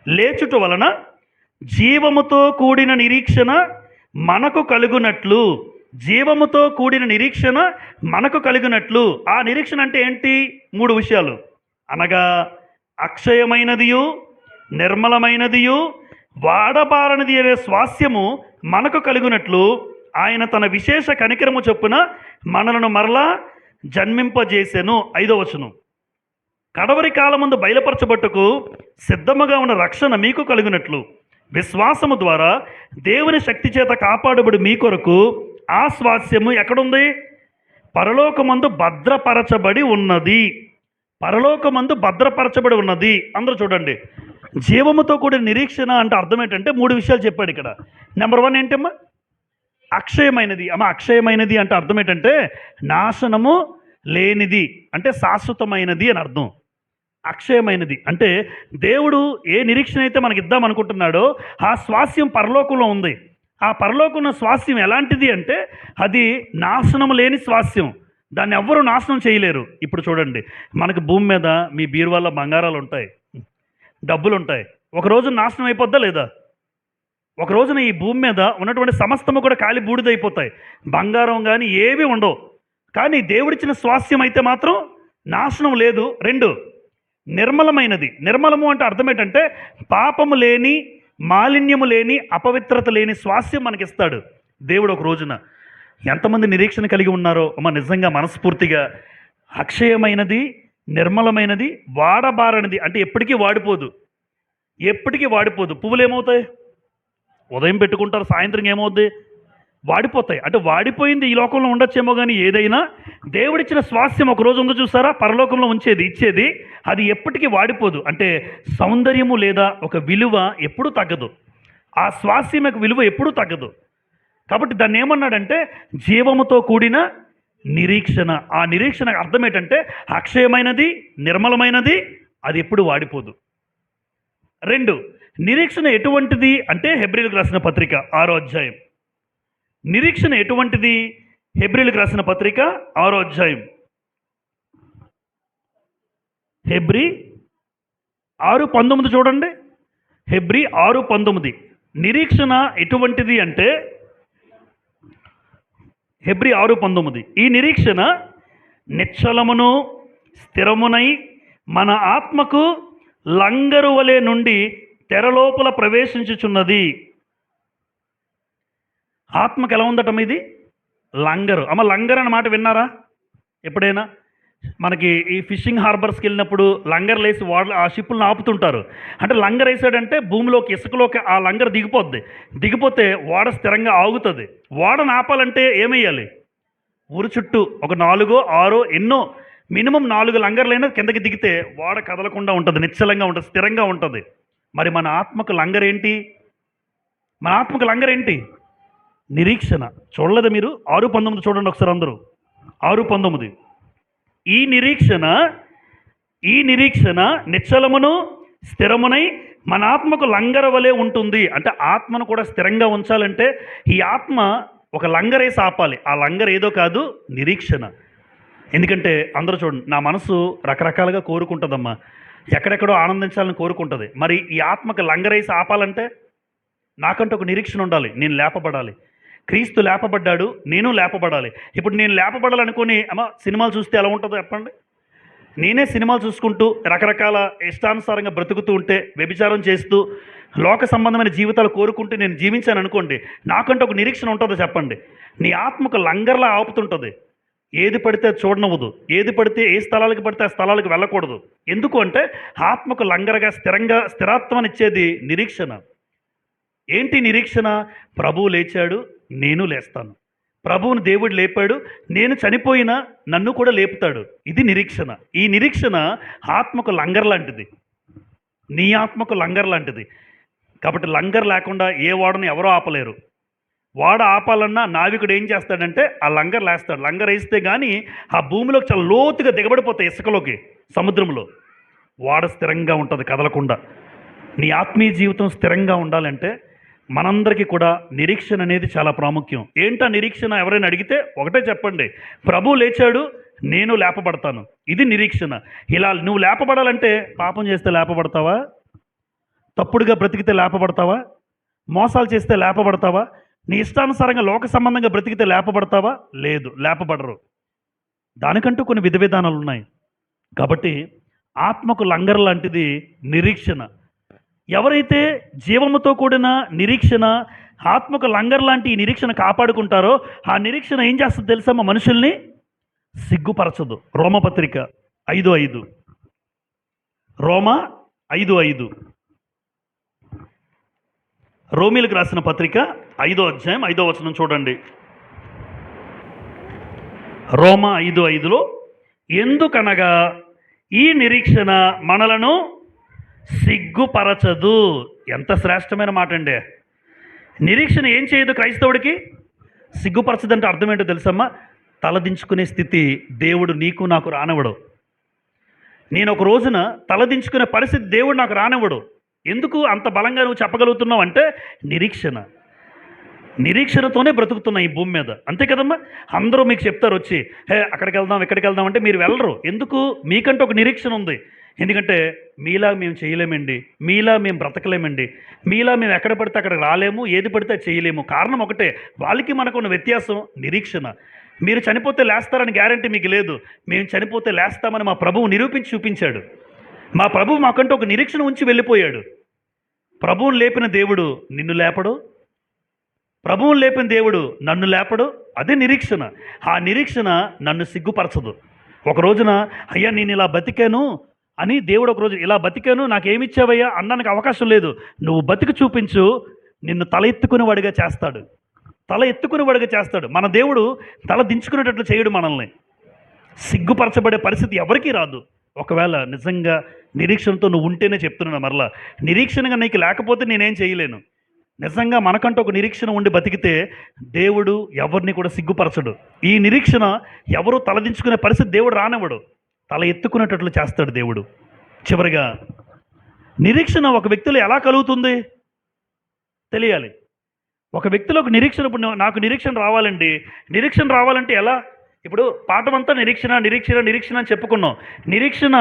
లేచుట వలన జీవముతో కూడిన నిరీక్షణ మనకు కలుగునట్లు. జీవముతో కూడిన నిరీక్షణ మనకు కలిగినట్లు. ఆ నిరీక్షణ అంటే ఏంటి? 3 విషయాలు. అనగా అక్షయమైనదియు, నిర్మలమైనదియు, వాడబారనిది అనే స్వాస్యము మనకు కలిగినట్లు ఆయన తన విశేష కనికరము చొప్పున మనలను మరలా జన్మింపజేసెను. 5వ వచనం. కడవరి కాలమందు బయలుపరచబట్టుకు సిద్ధముగా ఉన్న రక్షణ మీకు కలిగినట్లు విశ్వాసము ద్వారా దేవుని శక్తి చేత కాపాడబడి మీ కొరకు ఆ స్వాస్యము ఎక్కడుంది? పరలోకమందు భద్రపరచబడి ఉన్నది. పరలోకమందు భద్రపరచబడి ఉన్నది. అందరూ చూడండి. జీవముతో కూడిన నిరీక్షణ అంటే అర్థం ఏంటంటే 3 విషయాలు చెప్పాడు ఇక్కడ. నెంబర్ 1 ఏంటమ్మా? అక్షయమైనది. అమ్మ, అక్షయమైనది అంటే అర్థం ఏంటంటే నాశనము లేనిది, అంటే శాశ్వతమైనది అని అర్థం. అక్షయమైనది అంటే దేవుడు ఏ నిరీక్షణ అయితే మనకి ఇద్దాం అనుకుంటున్నాడో ఆ స్వాస్యం పరలోకంలో ఉంది. ఆ పరలోకంలో స్వాస్యం ఎలాంటిది అంటే అది నాశనం లేని స్వాస్యం. దాన్ని ఎవ్వరూ నాశనం చేయలేరు. ఇప్పుడు చూడండి, మనకు భూమి మీద మీ బీరువాళ్ళ బంగారాలు ఉంటాయి, డబ్బులు ఉంటాయి. ఒకరోజు నాశనం అయిపోద్దా లేదా? ఒక రోజున ఈ భూమి మీద ఉన్నటువంటి సమస్తము కూడా కాలి బూడిదైపోతాయి. బంగారం కానీ ఏవి ఉండవు. కానీ దేవుడిచ్చిన స్వాస్యం అయితే మాత్రం నాశనం లేదు. 2, నిర్మలమైనది. నిర్మలము అంటే అర్థం ఏంటంటే పాపము లేని, మాలిన్యము లేని, అపవిత్రత లేని స్వాస్యం మనకిస్తాడు దేవుడు ఒక రోజున. ఎంతమంది నిరీక్షణ కలిగి ఉన్నారో అమ్మ నిజంగా మనస్ఫూర్తిగా. అక్షయమైనది, నిర్మలమైనది, వాడబారనిది అంటే ఎప్పటికీ వాడిపోదు. పువ్వులు ఏమవుతాయి? ఉదయం పెట్టుకుంటారు, సాయంత్రం ఏమవుద్ది? వాడిపోతాయి. అంటే వాడిపోయింది ఈ లోకంలో ఉండొచ్చేమో, కానీ ఏదైనా దేవుడిచ్చిన స్వాస్యం ఒక రోజు ఉందో చూసారా, పరలోకంలో ఇచ్చేది అది ఎప్పటికీ వాడిపోదు. అంటే సౌందర్యము లేదా ఒక విలువ ఎప్పుడూ తగ్గదు. ఆ స్వాస్యం యొక్క విలువ ఎప్పుడూ తగ్గదు. కాబట్టి దాన్ని ఏమన్నాడంటే జీవముతో కూడిన నిరీక్షణ. ఆ నిరీక్షణ అర్థం ఏంటంటే అక్షయమైనది, నిర్మలమైనది, అది ఎప్పుడు వాడిపోదు. 2, నిరీక్షణ ఎటువంటిది అంటే హెబ్రీయులకు రాసిన పత్రిక 6వ అధ్యాయం. నిరీక్షణ ఎటువంటిది? హెబ్రీయులకు రాసిన పత్రిక 6వ అధ్యాయం. హెబ్రీ 6:19 చూడండి. హెబ్రీ 6:19. నిరీక్షణ ఎటువంటిది అంటే హెబ్రీ 6:19, ఈ నిరీక్షణ నిశ్చలమును స్థిరమునై మన ఆత్మకు లంగరు వలె నుండి తెరలోపల ప్రవేశించుచున్నది. ఆత్మకు ఎలా ఉందటం ఇది? లంగరు. అమ్మ, లంగర్ అన్న మాట విన్నారా ఎప్పుడైనా? మనకి ఈ ఫిషింగ్ హార్బర్స్కి వెళ్ళినప్పుడు లంగర్ లేసి ఆ షిప్పులను ఆపుతుంటారు. అంటే లంగర్ వేసాడంటే భూమిలోకి, ఇసుకలోకి ఆ లంగర్ దిగిపోద్ది. దిగిపోతే ఓడ స్థిరంగా ఆగుతుంది. ఓడను ఆపాలంటే ఏమేయాలి? ఊరు చుట్టూ ఒక 4, 6 ఎన్నో మినిమం 4 లంగర్లైనా కిందకి దిగితే ఓడ కదలకుండా ఉంటుంది, నిశ్చలంగా ఉంటుంది, స్థిరంగా ఉంటుంది. మరి మన ఆత్మకు లంగర్ ఏంటి? మన ఆత్మకు లంగర్ ఏంటి? నిరీక్షణ. చూడలేదు మీరు? 6:19 చూడండి ఒకసారి అందరూ. 6:19, ఈ నిరీక్షణ నిశ్చలమును స్థిరమునై మన ఆత్మకు లంగర వలె ఉంటుంది. అంటే ఆత్మను కూడా స్థిరంగా ఉంచాలంటే ఈ ఆత్మ ఒక లంగరేసి ఆపాలి. ఆ లంగర్ ఏదో కాదు, నిరీక్షణ. ఎందుకంటే అందరూ చూడండి, నా మనసు రకరకాలుగా కోరుకుంటుందమ్మా, ఎక్కడెక్కడో ఆనందించాలని కోరుకుంటుంది. మరి ఈ ఆత్మకు లంగరేసి ఆపాలంటే నాకంటూ ఒక నిరీక్షణ ఉండాలి. నేను లేపబడాలి. క్రీస్తు లేపబడ్డాడు, నేను లేపబడాలి. ఇప్పుడు నేను లేపబడాలనుకుని సినిమాలు చూస్తే ఎలా ఉంటుందో చెప్పండి? నేనే సినిమాలు చూసుకుంటూ రకరకాల ఇష్టానుసారంగా బ్రతుకుతూ ఉంటే, వ్యభిచారం చేస్తూ లోక సంబంధమైన జీవితాలు కోరుకుంటూ నేను జీవించాను అనుకోండి, నాకంటూ ఒక నిరీక్షణ ఉంటుందో చెప్పండి? నీ ఆత్మకు లంగర్లా ఆపుతుంటుంది. ఏది పడితే చూడనవ్వదు, ఏది పడితే ఏ స్థలాలకు పడితే ఆ స్థలాలకు వెళ్ళకూడదు. ఎందుకు అంటే ఆత్మకు లంగరగా స్థిరత్వాన్ని ఇచ్చేది నిరీక్షణ. ఏంటి నిరీక్షణ? ప్రభువు లేచాడు, నేను లేస్తాను. ప్రభువుని దేవుడు లేపాడు, నేను చనిపోయినా నన్ను కూడా లేపుతాడు. ఇది నిరీక్షణ. ఈ నిరీక్షణ ఆత్మకు లంగర్ లాంటిది, నీ ఆత్మకు లంగర్ లాంటిది. కాబట్టి లంగర్ లేకుండా ఏ వాడని ఎవరో ఆపలేరు. వాడ ఆపాలన్నా నావికుడు ఏం చేస్తాడంటే ఆ లంగర్ లేస్తాడు. లంగర్ వేస్తే కానీ ఆ భూమిలోకి చాలా లోతుగా దిగబడిపోతాయి, ఇసుకలోకి, సముద్రంలో. వాడ స్థిరంగా ఉంటుంది, కదలకుండా. నీ ఆత్మీయ జీవితం స్థిరంగా ఉండాలంటే మనందరికీ కూడా నిరీక్షణ అనేది చాలా ప్రాముఖ్యం. ఏంటా నిరీక్షణ? ఎవరైనా అడిగితే ఒకటే చెప్పండి, ప్రభు లేచాడు, నేను లేపబడతాను. ఇది నిరీక్షణ. ఇలా నువ్వు లేపబడాలంటే పాపం చేస్తే లేపబడతావా? తప్పుడుగా బ్రతికితే లేపబడతావా? మోసాలు చేస్తే లేపబడతావా? నీ ఇష్టానుసారంగా లోక సంబంధంగా బ్రతికితే లేపబడతావా? లేదు, లేపబడరు. దానికంటూ కొన్ని విధ విధానాలు ఉన్నాయి. కాబట్టి ఆత్మకు లంగర్ లాంటిది నిరీక్షణ. ఎవరైతే జీవముతో కూడిన నిరీక్షణ, ఆత్మకు లంగర్ లాంటి ఈ నిరీక్షణ కాపాడుకుంటారో ఆ నిరీక్షణ ఏం చేస్తుంది తెలుసమ్మా? మనుషుల్ని సిగ్గుపరచదు. రోమపత్రిక 5:5, రోమా 5:5, రోమీలకు రాసిన పత్రిక 5వ అధ్యాయం 5వ వచనం చూడండి. రోమా 5:5లో, ఎందుకనగా ఈ నిరీక్షణ మనలను సిగ్గుపరచదు. ఎంత శ్రేష్టమైన మాట అండి! నిరీక్షణ ఏం చేయదు క్రైస్తవుడికి? సిగ్గుపరచదంటే అర్థం ఏంటో తెలుసమ్మా? తలదించుకునే స్థితి దేవుడు నీకు నాకు రానివ్వడు. నేను ఒక రోజున తలదించుకునే పరిస్థితి దేవుడు నాకు రానివ్వడు. ఎందుకు అంత బలంగా నువ్వు చెప్పగలుగుతున్నావు అంటే నిరీక్షణతోనే బ్రతుకుతున్నా ఈ భూమి మీద. అంతే కదమ్మా? అందరూ మీకు చెప్తారు వచ్చి, అక్కడికి వెళ్దాం ఇక్కడికి వెళ్దాం అంటే మీరు వెళ్ళరు. ఎందుకు? మీకంటే ఒక నిరీక్షణ ఉంది. ఎందుకంటే మీలా మేము చేయలేమండి, మీలా మేము బ్రతకలేమండి, మీలా మేము ఎక్కడ పడితే అక్కడ రాలేము, ఏది పడితే చేయలేము. కారణం ఒకటే, వాళ్ళకి మనకున్న వ్యత్యాసం నిరీక్షణ. మీరు చనిపోతే లేస్తారని గ్యారంటీ మీకు లేదు. మేము చనిపోతే లేస్తామని మా ప్రభువు నిరూపించి చూపించాడు. మా ప్రభువు మాకంటూ ఒక నిరీక్షణ ఉంచి వెళ్ళిపోయాడు. ప్రభువుని లేపిన దేవుడు నిన్ను లేపడు, ప్రభువుని లేపిన దేవుడు నన్ను లేపడు. అదే నిరీక్షణ. ఆ నిరీక్షణ నన్ను సిగ్గుపరచదు. ఒక రోజున అయ్యా నేను ఇలా బతికాను అని దేవుడు ఒక రోజు, ఇలా బతికాను నాకేమిచ్చావయ్యా అనడానికి అవకాశం లేదు. నువ్వు బతికి చూపించు, నిన్ను తల ఎత్తుకుని వాడిగా చేస్తాడు. తల ఎత్తుకుని వాడిగా చేస్తాడు. మన దేవుడు తల దించుకునేటట్లు చేయడు. మనల్ని సిగ్గుపరచబడే పరిస్థితి ఎవరికీ రాదు. ఒకవేళ నిజంగా నిరీక్షణతో నువ్వు ఉంటేనే చెప్తున్నాను మరలా, నిరీక్షణగా నీకు లేకపోతే నేనేం చేయలేను. నిజంగా మనకంటూ ఒక నిరీక్షణ ఉండి బతికితే దేవుడు ఎవరిని కూడా సిగ్గుపరచడు. ఈ నిరీక్షణ ఎవరు తలదించుకునే పరిస్థితి దేవుడు రానివ్వడు. తల ఎత్తుకునేటట్లు చేస్తాడు దేవుడు. చివరిగా నిరీక్షణ ఒక వ్యక్తిలో ఎలా కలుగుతుంది తెలియాలి. ఒక వ్యక్తిలోకి నిరీక్షణ, ఇప్పుడు నాకు నిరీక్షణ రావాలండి, నిరీక్షణ రావాలంటే ఎలా? ఇప్పుడు పాఠం అంతా నిరీక్షణ నిరీక్షణ నిరీక్షణ అని చెప్పుకున్నాం. నిరీక్షణ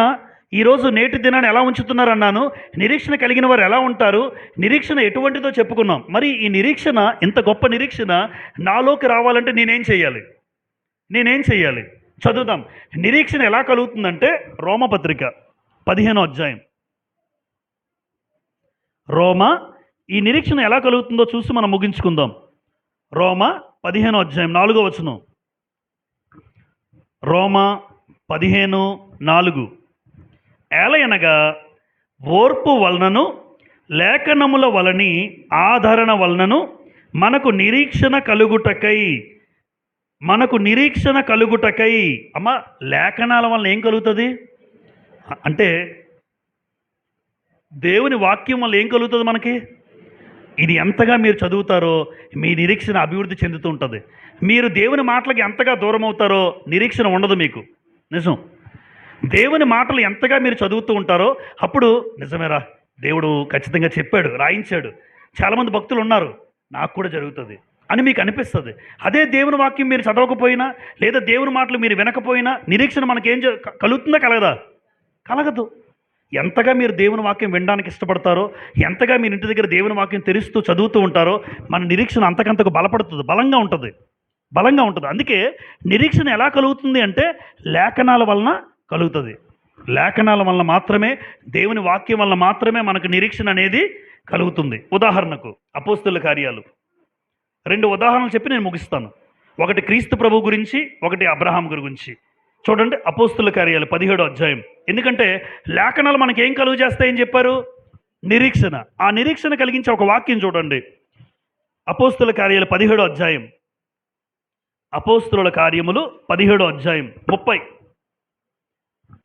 ఈరోజు నేటి దినాన్ని ఎలా ఉంచుతున్నారు అన్నాను. నిరీక్షణ కలిగిన వారు ఎలా ఉంటారు, నిరీక్షణ ఎటువంటిదో చెప్పుకున్నాం. మరి ఈ నిరీక్షణ, ఇంత గొప్ప నిరీక్షణ నాలోకి రావాలంటే నేనేం చేయాలి చదువుదాం. నిరీక్షణ ఎలా కలుగుతుందంటే రోమపత్రిక 15వ అధ్యాయం. రోమ ఈ నిరీక్షణ ఎలా కలుగుతుందో చూసి మనం ముగించుకుందాం. రోమ 15వ అధ్యాయం 4వ వచనం. రోమ 15:4. ఏలయనగా ఓర్పు వలనను లేఖనముల వలని ఆదరణ వలనను మనకు నిరీక్షణ కలుగుటకై. అమ్మ, లేఖనాల వలన ఏం కలుగుతుంది అంటే దేవుని వాక్యం వల్ల ఏం కలుగుతుంది మనకి? ఇది ఎంతగా మీరు చదువుతారో మీ నిరీక్షణ అభివృద్ధి చెందుతూ ఉంటుంది. మీరు దేవుని మాటలకి ఎంతగా దూరం అవుతారో నిరీక్షణ ఉండదు మీకు. నిజం. దేవుని మాటలు ఎంతగా మీరు చదువుతూ ఉంటారో అప్పుడు నిజమేరా, దేవుడు ఖచ్చితంగా చెప్పాడు, రాయించాడు, చాలామంది భక్తులు ఉన్నారు, నాకు కూడా జరుగుతుంది అని మీకు అనిపిస్తుంది. అదే దేవుని వాక్యం మీరు చదవకపోయినా లేదా దేవుని మాటలు మీరు వినకపోయినా నిరీక్షణ మనకేం కలుగుతుందా? కలగదు. ఎంతగా మీరు దేవుని వాక్యం వినడానికి ఇష్టపడతారో, ఎంతగా మీరు ఇంటి దగ్గర దేవుని వాక్యం తెరుస్తూ చదువుతూ ఉంటారో మన నిరీక్షణ అంతకంతకు బలపడుతుంది, బలంగా ఉంటుంది. అందుకే నిరీక్షణ ఎలా కలుగుతుంది అంటే లేఖనాల వలన కలుగుతుంది. లేఖనాల వలన మాత్రమే, దేవుని వాక్యం వలన మాత్రమే మనకు నిరీక్షణ అనేది కలుగుతుంది. ఉదాహరణకు అపోస్తలుల కార్యాలు 2 ఉదాహరణలు చెప్పి నేను ముగిస్తాను. ఒకటి క్రీస్తు ప్రభు గురించి, ఒకటి అబ్రహాం గురించి. చూడండి, అపోస్తలుల కార్యాలు 17వ అధ్యాయం. ఎందుకంటే లేఖనాలు మనకేం కలుగు చేస్తాయని చెప్పారు? నిరీక్షణ. ఆ నిరీక్షణ కలిగించే ఒక వాక్యం చూడండి. అపోస్తలుల కార్యాలు 17వ అధ్యాయం. అపోస్తలుల కార్యములు 17వ అధ్యాయం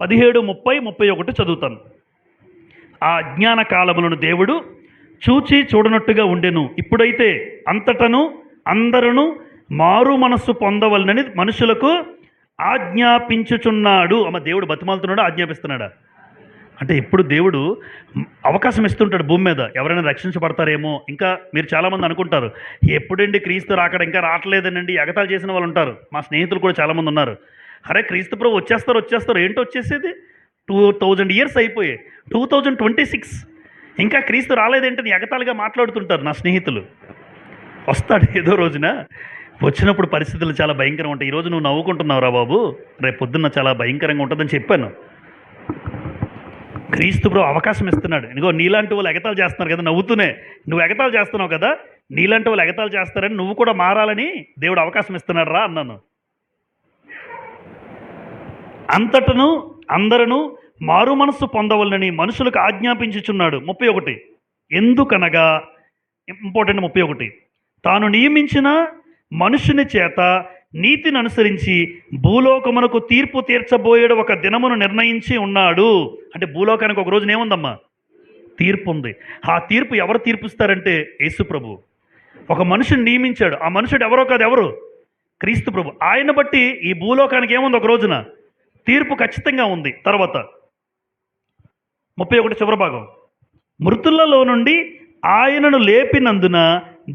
17, 30, 31 చదువుతాను. ఆ అజ్ఞాన కాలములను దేవుడు చూచి చూడనట్టుగా ఉండెను. ఇప్పుడైతే అంతటను అందరూ మారు మనస్సు పొందవలనని మనుషులకు ఆజ్ఞాపించుచున్నాడు. అమ్మ, దేవుడు బతిమాలుతున్నాడా, ఆజ్ఞాపిస్తున్నాడా? అంటే ఇప్పుడు దేవుడు అవకాశం ఇస్తుంటాడు భూమి మీద, ఎవరైనా రక్షించబడతారేమో. ఇంకా మీరు చాలామంది అనుకుంటారు, ఎప్పుడండి క్రీస్తు రాకడ, ఇంకా రావట్లేదనండి ఎగతాలు చేసిన వాళ్ళు ఉంటారు. మా స్నేహితులు కూడా చాలామంది ఉన్నారు. అరే, క్రీస్తు ప్రభు వచ్చేస్తారు. ఏంటో వచ్చేసేది? 2000 ఇయర్స్ అయిపోయాయి, 2026 ఇంకా క్రీస్తు రాలేదేంటని ఎగతాలుగా మాట్లాడుతుంటారు నా స్నేహితులు. వస్తాడు ఏదో రోజున. వచ్చినప్పుడు పరిస్థితులు చాలా భయంకరంగా ఉంటాయి. ఈరోజు నువ్వు నవ్వుకుంటున్నావురా బాబు, రేపు పొద్దున్న చాలా భయంకరంగా ఉంటుందని చెప్పాను. క్రీస్తు ప్రభు అవకాశం ఇస్తున్నాడు. ఇదిగో నీలాంటి వాళ్ళు ఎగతాలు చేస్తున్నారు కదా, నవ్వుతూనే నువ్వు ఎగతాలు చేస్తున్నావు కదా, నీలాంటి వాళ్ళు ఎగతాలు చేస్తారని నువ్వు కూడా మారాలని దేవుడు అవకాశం ఇస్తున్నాడు రా అన్నాను. అంతటను అందరూ మారు మనస్సు పొందవలనని మనుషులకు ఆజ్ఞాపించుచున్నాడు. 31. ఎందుకనగా ఇంపార్టెంట్ 31, తాను నియమించిన మనుషుని చేత నీతిని అనుసరించి భూలోకమునకు తీర్పు తీర్చబోయేడు ఒక దినమును నిర్ణయించి ఉన్నాడు. అంటే భూలోకానికి ఒక రోజున ఏముందమ్మా? తీర్పు ఉంది. ఆ తీర్పు ఎవరు తీర్పుస్తారంటే యేసు ప్రభు. ఒక మనుషుని నియమించాడు. ఆ మనుషుడు ఎవరో కాదు, ఎవరు? క్రీస్తు ప్రభు. ఆయన బట్టి ఈ భూలోకానికి ఏముంది? ఒక రోజున తీర్పు ఖచ్చితంగా ఉంది. తర్వాత 31 చివరి భాగం, మృతులలో నుండి ఆయనను లేపినందున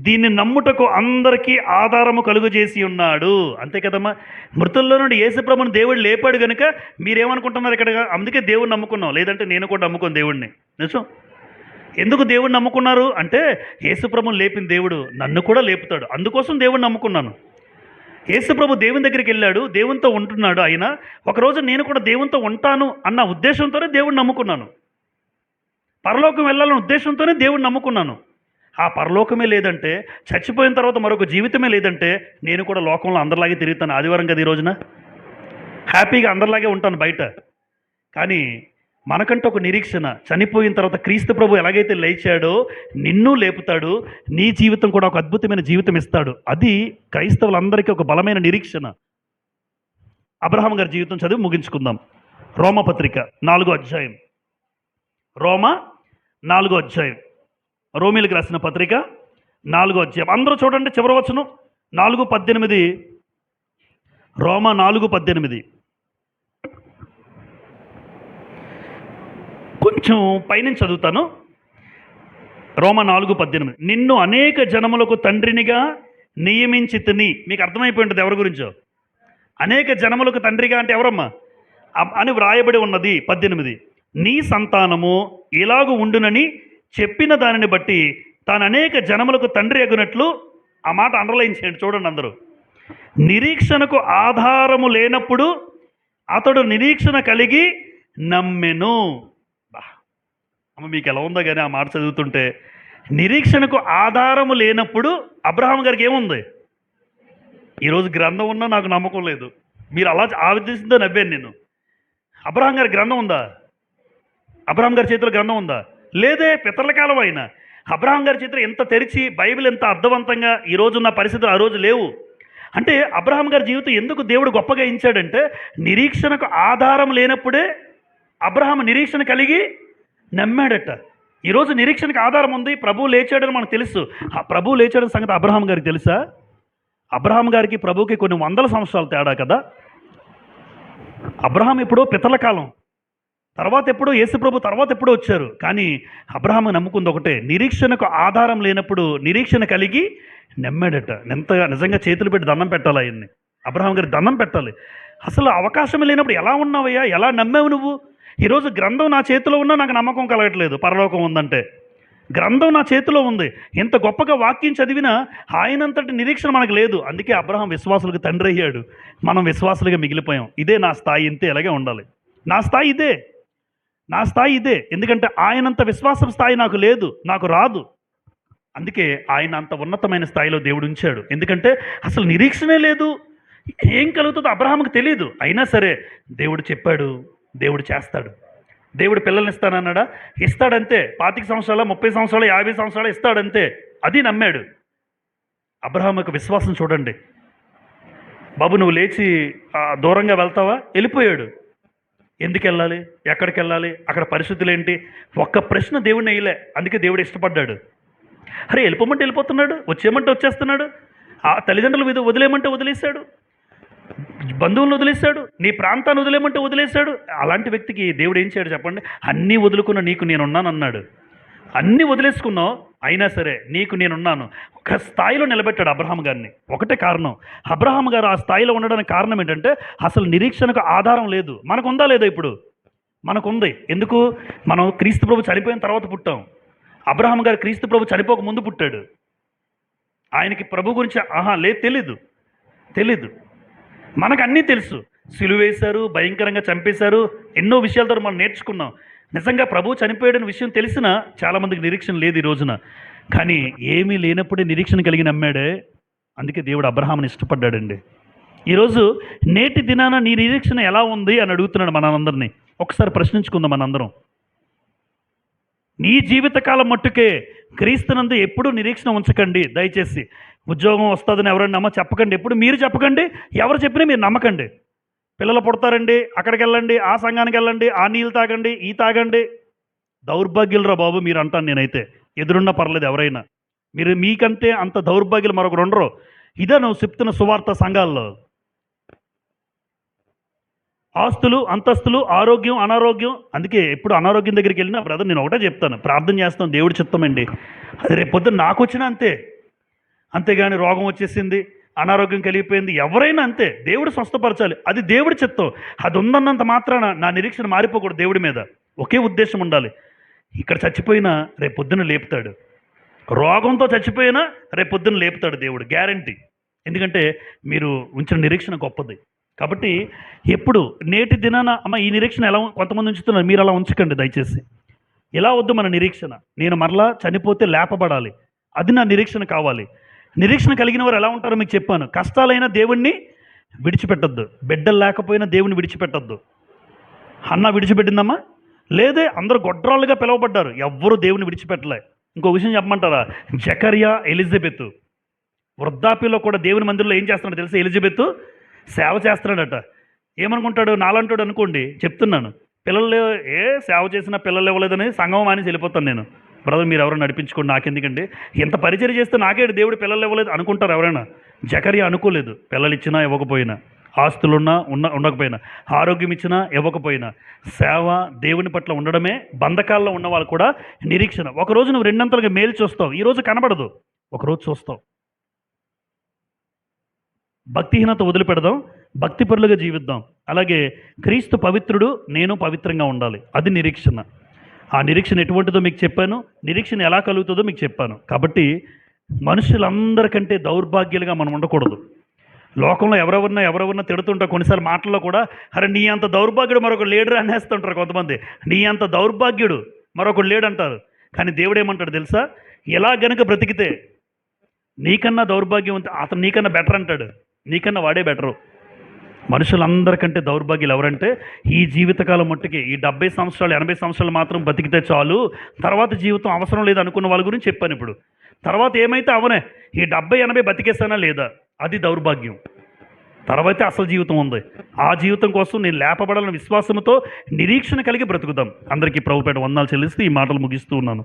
దీన్ని నమ్ముటకు అందరికీ ఆధారము కలుగజేసి ఉన్నాడు. అంతే కదమ్మా. మృతుల్లో నుండి యేసుప్రభుని దేవుడు లేపాడు కనుక మీరేమనుకుంటున్నారు ఇక్కడ? అందుకే దేవుడిని నమ్ముకున్నాం. లేదంటే నేను కూడా నమ్ముకోను దేవుడిని. నిజం. ఎందుకు దేవుడిని నమ్ముకున్నారు అంటే యేసుప్రభుని లేపిన దేవుడు నన్ను కూడా లేపుతాడు, అందుకోసం దేవుడిని నమ్ముకున్నాను. యేసుప్రభు దేవుని దగ్గరికి వెళ్ళాడు, దేవునితో ఉంటున్నాడు. ఆయన ఒకరోజు నేను కూడా దేవునితో ఉంటాను అన్న ఉద్దేశంతోనే దేవుడిని నమ్ముకున్నాను. పరలోకం వెళ్ళాలన్న ఉద్దేశంతోనే దేవుడిని నమ్ముకున్నాను. ఆ పరలోకమే లేదంటే, చచ్చిపోయిన తర్వాత మరొక జీవితమే లేదంటే నేను కూడా లోకంలో అందరిలాగే తిరుగుతాను. ఆదివారం కదా ఈ రోజున, హ్యాపీగా అందరిలాగే ఉంటాను బయట. కానీ మనకంటూ ఒక నిరీక్షణ, చనిపోయిన తర్వాత క్రీస్తు ప్రభు ఎలాగైతే లేచాడో నిన్ను లేపుతాడు, నీ జీవితం కూడా ఒక అద్భుతమైన జీవితం ఇస్తాడు. అది క్రైస్తవులందరికీ ఒక బలమైన నిరీక్షణ. అబ్రహాం గారి జీవితం చదివి ముగించుకుందాం. రోమపత్రిక 4వ అధ్యాయం. రోమ 4వ అధ్యాయం. రోమిలకు రాసిన పత్రిక 4వ అధ్యాయం. అందరూ చూడండి చివరి వచనం 4:18. రోమ 4:18. కొంచెం పైనుంచి చదువుతాను. రోమ 4:18. నిన్ను అనేక జనములకు తండ్రినిగా నియమించితిని. మీకు అర్థమైపోయి ఉంటుంది ఎవరి గురించో. అనేక జనములకు తండ్రిగా అంటే ఎవరమ్మా అని వ్రాయబడి ఉన్నది. 18. నీ సంతానము ఇలాగు ఉండునని చెప్పిన దానిని బట్టి తాను అనేక జనములకు తండ్రి ఎగునట్లు, ఆ మాట అండర్లైన్ చేయండి చూడండి అందరూ. నిరీక్షణకు ఆధారము లేనప్పుడు అతడు నిరీక్షణ కలిగి నమ్మెను. బా, అమ్మ మీకు ఎలా ఉందో కానీ ఆ మాట చదువుతుంటే, నిరీక్షణకు ఆధారము లేనప్పుడు అబ్రహాం గారికి ఏముంది? ఈరోజు గ్రంథం ఉన్నా నాకు నమ్మకం లేదు. మీరు అలా ఆ ఉద్దేశంతో నవ్వాను నేను. అబ్రహాం గారి గ్రంథం ఉందా? అబ్రహాం గారి చేతిలో గ్రంథం ఉందా? లేదే. పితరుల కాలం అయినా అబ్రహాం గారి చేతిలో ఎంత తెరిచి బైబిల్ ఎంత అర్థవంతంగా ఈ రోజున్న పరిస్థితులు ఆ రోజు లేవు. అంటే అబ్రహాం గారి జీవితం ఎందుకు దేవుడు గొప్పగా ఇచ్చాడంటే, నిరీక్షణకు ఆధారం లేనప్పుడే అబ్రహాం నిరీక్షణ కలిగి నమ్మాడట. ఈరోజు నిరీక్షణకు ఆధారం ఉంది. ప్రభువు లేచాడని మనకు తెలుసు. ఆ ప్రభువు లేచాడని సంగతి అబ్రహాం గారికి తెలుసా? అబ్రహాం గారికి ప్రభువుకి కొన్ని వందల సంవత్సరాలు తేడా కదా. అబ్రహాం ఎప్పుడో పితల కాలం, తర్వాత ఎప్పుడో యేసు ప్రభు తర్వాత ఎప్పుడో వచ్చారు. కానీ అబ్రహాం నమ్ముకుంది ఒకటే, నిరీక్షణకు ఆధారం లేనప్పుడు నిరీక్షణ కలిగి నమ్మాడట. ఎంతగా నిజంగా చేతులు పెట్టి దండం పెట్టాలి ఆయన్ని. అబ్రహాం గారికి దండం పెట్టాలి. అసలు అవకాశం లేనప్పుడు ఎలా ఉన్నావయ్యా? ఎలా నమ్మావు నువ్వు? ఈరోజు గ్రంథం నా చేతిలో ఉన్నా నాకు నమ్మకం కలగట్లేదు పరలోకం ఉందంటే. గ్రంథం నా చేతిలో ఉంది. ఎంత గొప్పగా వాక్యం చదివినా ఆయనంతటి నిరీక్షణ మనకు లేదు. అందుకే అబ్రహాం విశ్వాసులకు తండ్రి అయ్యాడు. మనం విశ్వాసులుగా మిగిలిపోయాం. ఇదే నా స్థాయి, ఇంతే ఇలాగే ఉండాలి. నా స్థాయి ఇదే, నా స్థాయి ఇదే. ఎందుకంటే ఆయనంత విశ్వాసం స్థాయి నాకు లేదు, నాకు రాదు. అందుకే ఆయన అంత ఉన్నతమైన స్థాయిలో దేవుడు ఉంచాడు. ఎందుకంటే అసలు నిరీక్షణే లేదు. ఏం కలుగుతుందో అబ్రహాంకి తెలియదు. అయినా సరే దేవుడు చెప్పాడు, దేవుడు చేస్తాడు. దేవుడు పిల్లల్ని ఇస్తానన్నాడా? ఇస్తాడంతే. 25 సంవత్సరాలు, 30 సంవత్సరాలు, 50 సంవత్సరాలు ఇస్తాడంతే. అది నమ్మాడు. అబ్రహాం యొక్క విశ్వాసం చూడండి. బాబు నువ్వు లేచి దూరంగా వెళ్తావా? వెళ్ళిపోయాడు. ఎందుకు వెళ్ళాలి? ఎక్కడికి వెళ్ళాలి? అక్కడ పరిస్థితులు ఏంటి? ఒక్క ప్రశ్న దేవుడిని వేయలే. అందుకే దేవుడు ఇష్టపడ్డాడు. అరే వెళ్ళిపోమంటే వెళ్ళిపోతున్నాడు, వచ్చేయమంటే వచ్చేస్తున్నాడు. ఆ తల్లిదండ్రుల మీద వదిలేయమంటే వదిలేశాడు, బంధువులను వదిలేశాడు, నీ ప్రాంతాన్ని వదిలేయమంటే వదిలేశాడు. అలాంటి వ్యక్తికి దేవుడు ఏం చేయడు చెప్పండి? అన్నీ వదులుకున్న నీకు నేనున్నాను అన్నాడు. అన్నీ వదిలేసుకున్నావు, అయినా సరే నీకు నేనున్నాను. ఒక స్థాయిలో నిలబెట్టాడు అబ్రహాం గారిని. ఒకటే కారణం, అబ్రహాం గారు ఆ స్థాయిలో ఉండడానికి కారణం ఏంటంటే అసలు నిరీక్షణకు ఆధారం లేదు. మనకు ఉందా లేదా? ఇప్పుడు మనకుంది. ఎందుకు? మనం క్రీస్తు ప్రభు చనిపోయిన తర్వాత పుట్టాం. అబ్రహాం గారు క్రీస్తు ప్రభు చనిపోక ముందు పుట్టాడు. ఆయనకి ప్రభు గురించి లేదు, తెలీదు. మనకు అన్నీ తెలుసు. సిలువేశారు, భయంకరంగా చంపేశారు, ఎన్నో విషయాలతో మనం నేర్చుకున్నాం. నిజంగా ప్రభు చనిపోయాడని విషయం తెలిసినా చాలామందికి నిరీక్షణ లేదు ఈ రోజున. కానీ ఏమీ లేనప్పుడే నిరీక్షణ కలిగి నమ్మాడే. అందుకే దేవుడు అబ్రహాంని ఇష్టపడ్డాడండి. ఈరోజు నేటి దినాన నీ నిరీక్షణ ఎలా ఉంది అని అడుగుతున్నాడు మనందరినీ. ఒకసారి ప్రశ్నించుకుందాం మనందరం. నీ జీవితకాలం మట్టుకే క్రీస్తునందు ఎప్పుడూ నిరీక్షణ ఉంచకండి దయచేసి. ఉద్యోగం వస్తుందని ఎవరైనా చెప్పకండి. ఎప్పుడు మీరు చెప్పకండి, ఎవరు చెప్పినా మీరు నమ్మకండి. పిల్లలు పుడతారండి, అక్కడికి వెళ్ళండి, ఆ సంఘానికి వెళ్ళండి, ఆ నీళ్ళు తాగండి, ఈ తాగండి. దౌర్భాగ్యులరా బాబు మీరు అంటాను నేనైతే. ఎదురున్నా పర్లేదు ఎవరైనా. మీరు మీకంటే అంత దౌర్భాగ్యులు మరొకరు ఉండరు. ఇదే నువ్వు చెప్తున్న సువార్త సంఘాల్లో. ఆస్తులు, అంతస్తులు, ఆరోగ్యం, అనారోగ్యం. అందుకే ఎప్పుడు అనారోగ్యం దగ్గరికి వెళ్ళినా బ్రదర్ నేను ఒకటే చెప్తాను, ప్రార్థన చేస్తాను, దేవుడి చిత్తమండి. అది రేపు పొద్దున్న నాకు వచ్చినా అంతే. అంతేగాని రోగం వచ్చేసింది, అనారోగ్యం కలిగిపోయింది, ఎవరైనా అంతే. దేవుడు స్వస్థపరచాలి, అది దేవుడి చిత్తం. అది ఉందన్నంత మాత్రాన నా నిరీక్షణ మారిపోకూడదు. దేవుడి మీద ఒకే ఉద్దేశం ఉండాలి. ఇక్కడ చచ్చిపోయినా రేపు పొద్దున్న లేపుతాడు. రోగంతో చచ్చిపోయినా రేపు పొద్దున్న లేపుతాడు దేవుడు, గ్యారంటీ. ఎందుకంటే మీరు ఉంచిన నిరీక్షణ గొప్పది. కాబట్టి ఎప్పుడు నేటి దినాన ఈ నిరీక్షణ ఎలా కొంతమంది ఉంచుతున్నారు, మీరు అలా ఉంచకండి దయచేసి. ఎలా వద్దు మన నిరీక్షణ. నేను మరలా చనిపోతే లేపబడాలి, అది నా నిరీక్షణ కావాలి. నిరీక్షణ కలిగిన వారు ఎలా ఉంటారో మీకు చెప్పాను. కష్టాలైనా దేవుణ్ణి విడిచిపెట్టద్దు, బిడ్డలు లేకపోయినా దేవుణ్ణి విడిచిపెట్టద్దు. అన్న విడిచిపెట్టిందమ్మా? లేదే, అందరూ గొడ్రాళ్ళుగా పిలువబడ్డారు, ఎవ్వరూ దేవుని విడిచిపెట్టలే. ఇంకో విషయం చెప్పమంటారా? జకర్యా, ఎలిజబెత్ వృద్ధాప్యంలో కూడా దేవుని మందిరంలో ఏం చేస్తున్నాడు తెలుసా? ఎలిజబెత్ సేవ చేస్తున్నాడట. ఏమనుకుంటాడు? నాలంటాడు అనుకోండి, చెప్తున్నాను. పిల్లలు సేవ చేసిన పిల్లలు ఇవ్వలేదని సంఘం మానేసి వెళ్ళిపోతాను నేను. బ్రదర్ మీరు ఎవరైనా నడిపించుకోండి, నాకెందుకండి? ఎంత పరిచయం చేస్తే నాకేడు దేవుడు పిల్లలు ఇవ్వలేదు అనుకుంటారు ఎవరైనా. జకర్యా అనుకోలేదు. పిల్లలు ఇచ్చినా ఇవ్వకపోయినా, ఆస్తులున్నా ఉండకపోయినా, ఆరోగ్యం ఇచ్చినా ఇవ్వకపోయినా, సేవ దేవుని పట్ల ఉండడమే. బంధకాల్లో ఉన్న వాళ్ళు కూడా నిరీక్షణ. ఒకరోజు నువ్వు రెండంతలుగా మేలు చూస్తావు, ఈరోజు కనబడదు, ఒకరోజు చూస్తావు. భక్తిహీనత వదిలిపెడదాం. భక్తిపరులుగా జీవిద్దాం. అలాగే క్రీస్తు పవిత్రుడు, నేను పవిత్రంగా ఉండాలి. అది నిరీక్షణ. ఆ నిరీక్షణ ఎటువంటిదో మీకు చెప్పాను. నిరీక్షణ ఎలా కలుగుతుందో మీకు చెప్పాను. కాబట్టి మనుషులందరికంటే దౌర్భాగ్యులుగా మనం ఉండకూడదు. లోకంలో ఎవరెవరినా తిడుతుంటారు. కొన్నిసార్లు మాటల్లో కూడా, అరే నీ అంత దౌర్భాగ్యుడు మరొకడు లేడు అనేస్తుంటారు కొంతమంది. నీ అంత దౌర్భాగ్యుడు మరొకడు లేడు అంటారు. కానీ దేవుడు ఏమంటాడు తెలుసా? ఎలా గనుక బ్రతికితే నీకన్నా దౌర్భాగ్యం ఉంది, అతను నీకన్నా బెటర్ అంటాడు. నీకన్నా వాడే బెటరు. మనుషులందరికంటే దౌర్భాగ్యులు ఎవరంటే, ఈ జీవితకాలం మట్టుకి ఈ 70 సంవత్సరాలు 80 సంవత్సరాలు మాత్రం బతికితే చాలు, తర్వాత జీవితం అవసరం లేదు అనుకున్న వాళ్ళ గురించి చెప్పాను. ఇప్పుడు తర్వాత ఏమైతే అవనే, ఈ 70-80 బతికేసానా లేదా, అది దౌర్భాగ్యం. తర్వాత అసలు జీవితం ఉంది. ఆ జీవితం కోసం నేను లేపబడాలని విశ్వాసంతో నిరీక్షణ కలిగి బ్రతుకుదాం. అందరికీ ప్రభుపేట వందనాలు చెల్లిస్తూ ఈ మాటలు ముగిస్తూ ఉన్నాను.